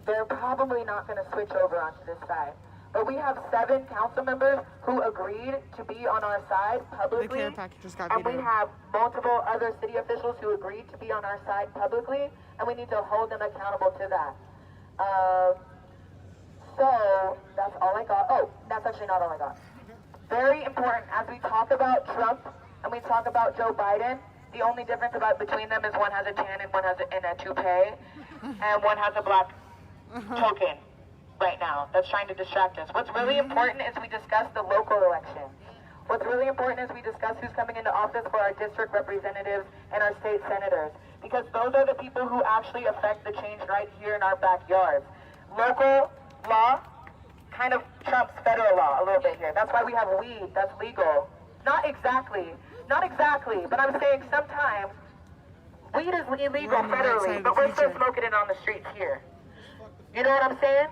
they're probably not going to switch over onto this side. But we have 7 council members who agreed to be on our side publicly, and we have multiple other city officials who agreed to be on our side publicly, and we need to hold them accountable to that. So that's all I got. Oh, that's actually not all I got. Very important, as we talk about Trump and we talk about Joe Biden, the only difference between them is one has a tan and one has a toupee, and one has a black token right now that's trying to distract us. What's really important is we discuss the local elections. What's really important is we discuss who's coming into office for our district representatives and our state senators, because those are the people who actually affect the change right here in our backyards. Local law kind of trumps federal law a little bit here. That's why we have weed that's legal. Not exactly, but I'm saying sometimes weed is illegal federally, but we're still smoking it on the streets here. You know what I'm saying?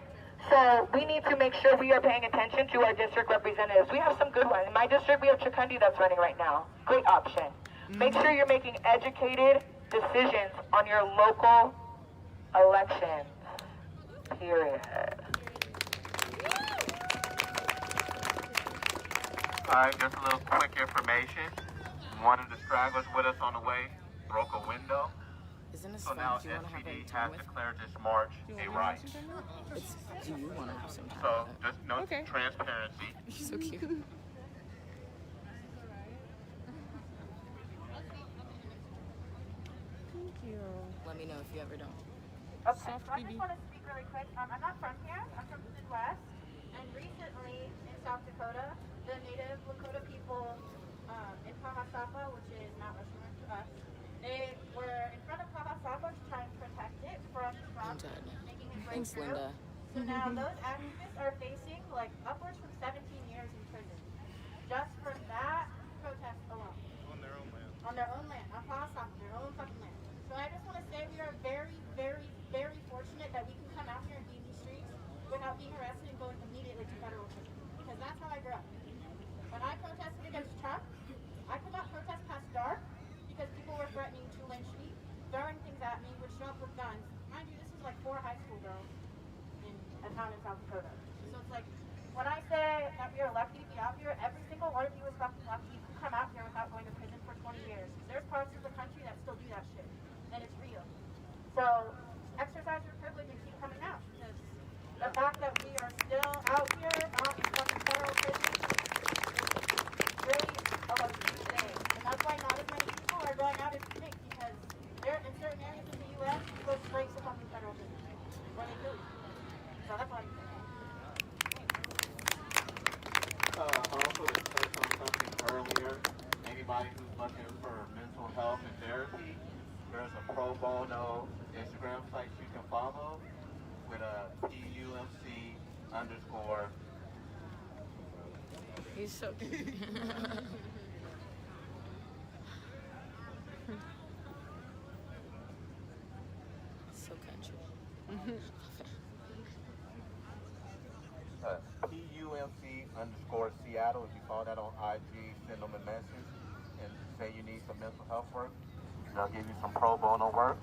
So we need to make sure we are paying attention to our district representatives. We have some good ones. In my district, we have Chikundi that's running right now. Great option. Make sure you're making educated decisions on your local elections. Period. Alright, just a little quick information. One of the stragglers with us on the way broke a window. Isn't this So fun? now Do you want to have SPD a time has with? declared this march a riot. Do you want to have some time? So with just no transparency. She's so cute. Thank you. Let me know if you ever don't. Okay, so I just want to speak really quick. I'm not from here. I'm from the Midwest. And recently in South Dakota, the native Lakota people in Kahasapa, which is Mount Rushmore to us, they were in front of Kahasapa to try and protect it from Trump making his way Thanks, through. Linda. So now those activists are facing like upwards from 17 years in prison, just for that protest alone. On their own land. On their own land, on Kahasapa, their own fucking land. So I just want to say we are very, very, very fortunate that we can come out here and be in these streets without being arrested and going immediately to federal prison. Because that's how I grew up. When I protested against Trump, I could not protest past dark because people were threatening to lynch me, throwing things at me, would show up with guns. Mind you, this is like 4 high school girls in a town in South Dakota. So it's like, when I say that we are lucky to be out here, every single one of you is fucking lucky to come out here without going to prison for 20 years. There's parts of the country that still do that shit. And it's real. So exercise your privilege and keep coming out. Because the fact that we are still out here, not in fucking federal prison, is really a lucky thing. And that's why not as many people are going out as you think, because there in certain areas in the U.S., you go straight to fucking federal prison. Where they kill you. So that's what I'm saying. Also to touch on something earlier, anybody who's looking for mental health and therapy, there's a pro bono Instagram site you can follow with a PUMC_. He's so cute. So country. PUMC_Seattle. If you follow that on IG, send them a message and say you need some mental health work. They'll give you some pro bono work.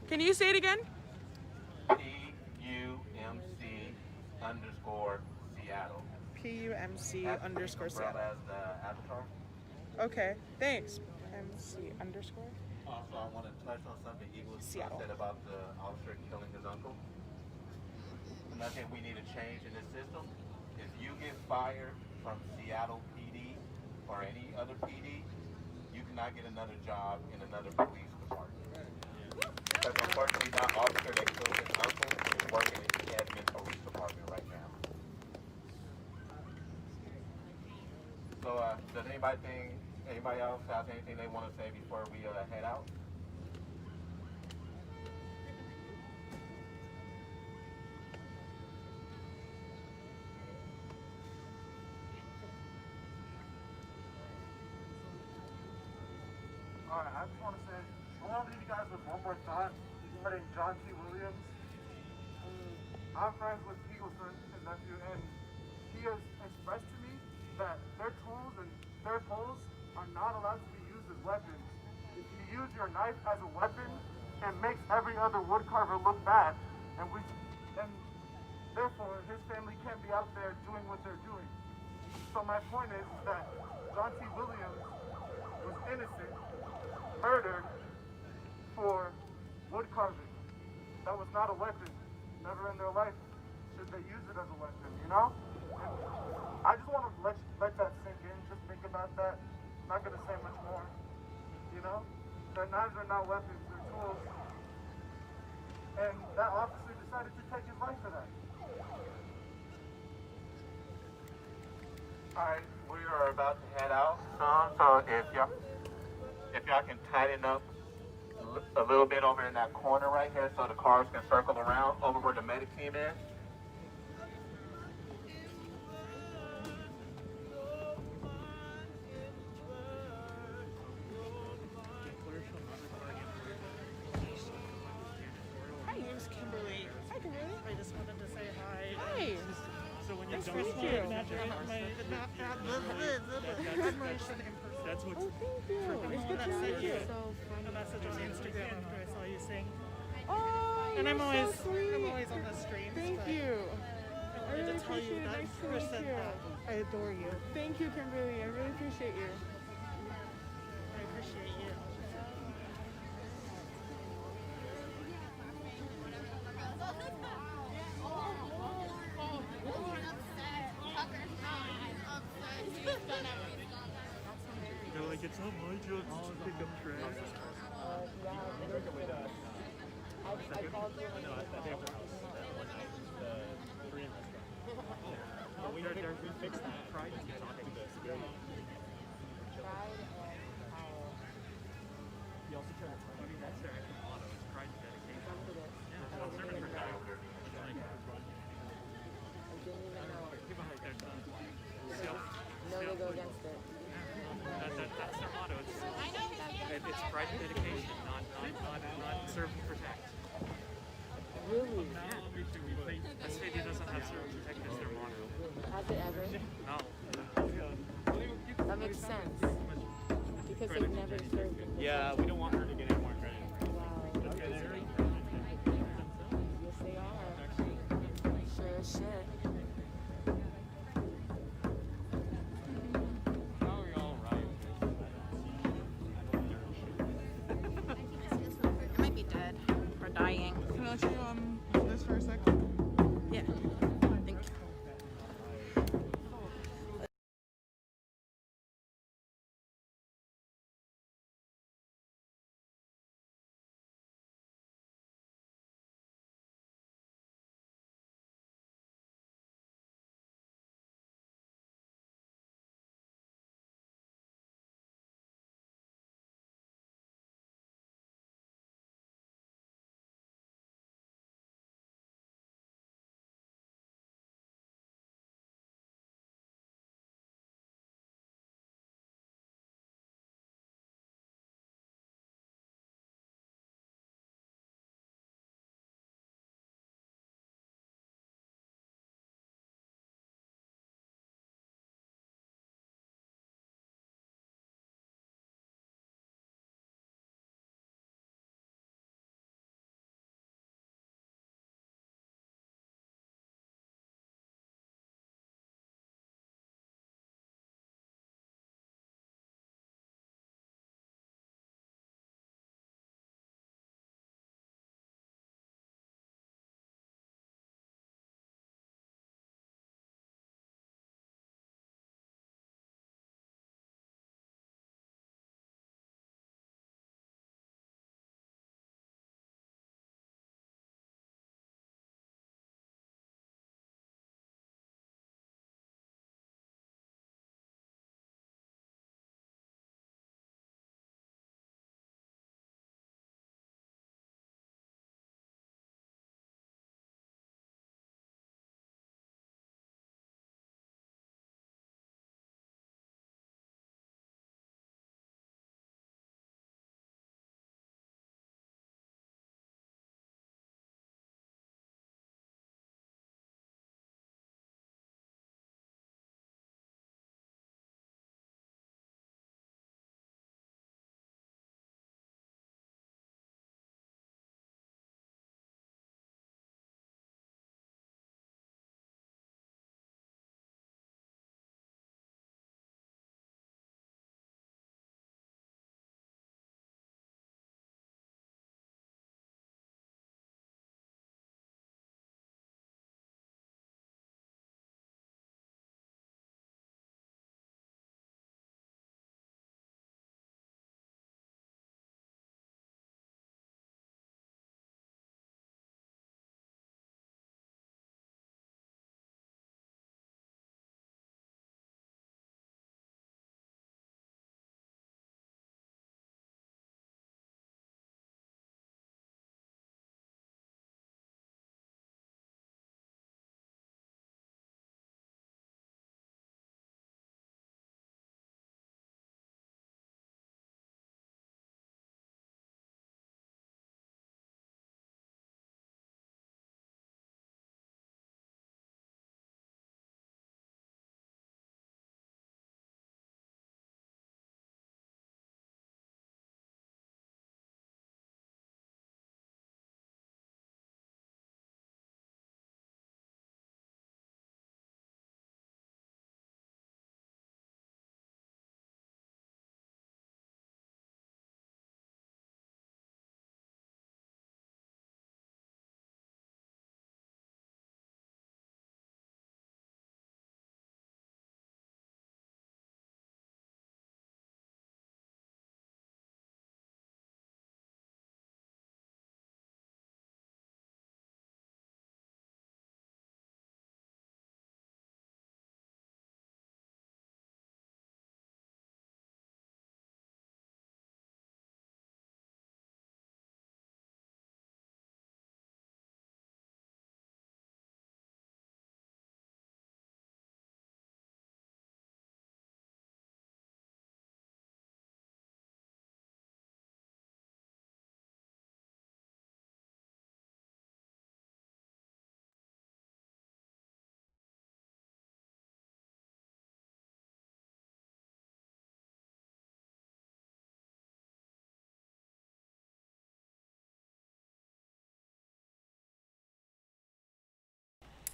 Can you say it again? PUMC_Seattle. PUMC_Seattle. As the avatar. Okay, thanks. MC underscore. Also, I want to touch on something Eagle said about the officer killing his uncle. Another thing we need to change in this system, if you get fired from Seattle PD or any other PD, you cannot get another job in another police department. Because unfortunately, that officer that killed his uncle is working in the Edmond Police Department right now. So, does anybody else have anything they want to say before we head out? Alright, I just want to say, I want to leave you guys with one more thought regarding John T. Williams. I'm friends with Eagleson, his nephew, and he has expressed to me that their tools and their poles are not allowed to be used as weapons. If you use your knife as a weapon, it makes every other woodcarver look bad, and therefore his family can't be out there doing what they're doing. So my point is that John T. Williams was innocent, murdered for wood carving. That was not a weapon. Never in their life should they use it as a weapon, you know? And I just want to let that sink in, just think about that. I'm not going to say much more, you know? Their knives are not weapons, they're tools. And that officer decided to take his life for that. Alright, we are about to head out soon, so if y'all can tighten up a little bit over in that corner right here so the cars can circle around over where the medic team is. Hi, my name's Kimberly. Hi, Kimberly. I just wanted to say hi. Hi. So when you Thanks don't for meeting you. That's what's thank you. It's good to meet you. A message on Instagram after I saw you sing. Oh, And I'm you're always so sweet. on the streams. Thank but you. I I really wanted to tell you appreciate it. that Nice to Chris meet said you. that. I adore you. Thank you, Kimberly. I really appreciate you. I appreciate you. They're like, it's not my job to just pick up trash. I called you. No, at the Hamper House one night, the Korean restaurant. But we fixed that. Pride is talking to the civilian. Pride and You also try to tell me that's their actual motto. It's pride and dedication. Yeah, I'll serve it for guy over there. Give a hike there, son. no, they go against it. That's their motto. It's pride and dedication, not serve and protect. Really? Yeah. SVD doesn't have serve and protect as their motto. Has it ever? No. That makes sense. Because they've never served. Yeah, we don't want her to get any more credit. Wow. Yes, they are. Sure as shit. You might be dead or dying. Can I let you do this for a second?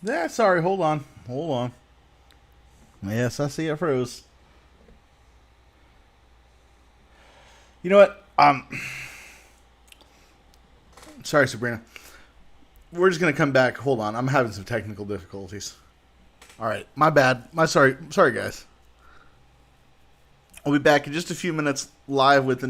Yeah, sorry. Hold on. Yes, I see it froze. You know what? Sorry, Sabrina. We're just gonna come back. Hold on. I'm having some technical difficulties. All right, my bad. Sorry, guys. I'll be back in just a few minutes live with the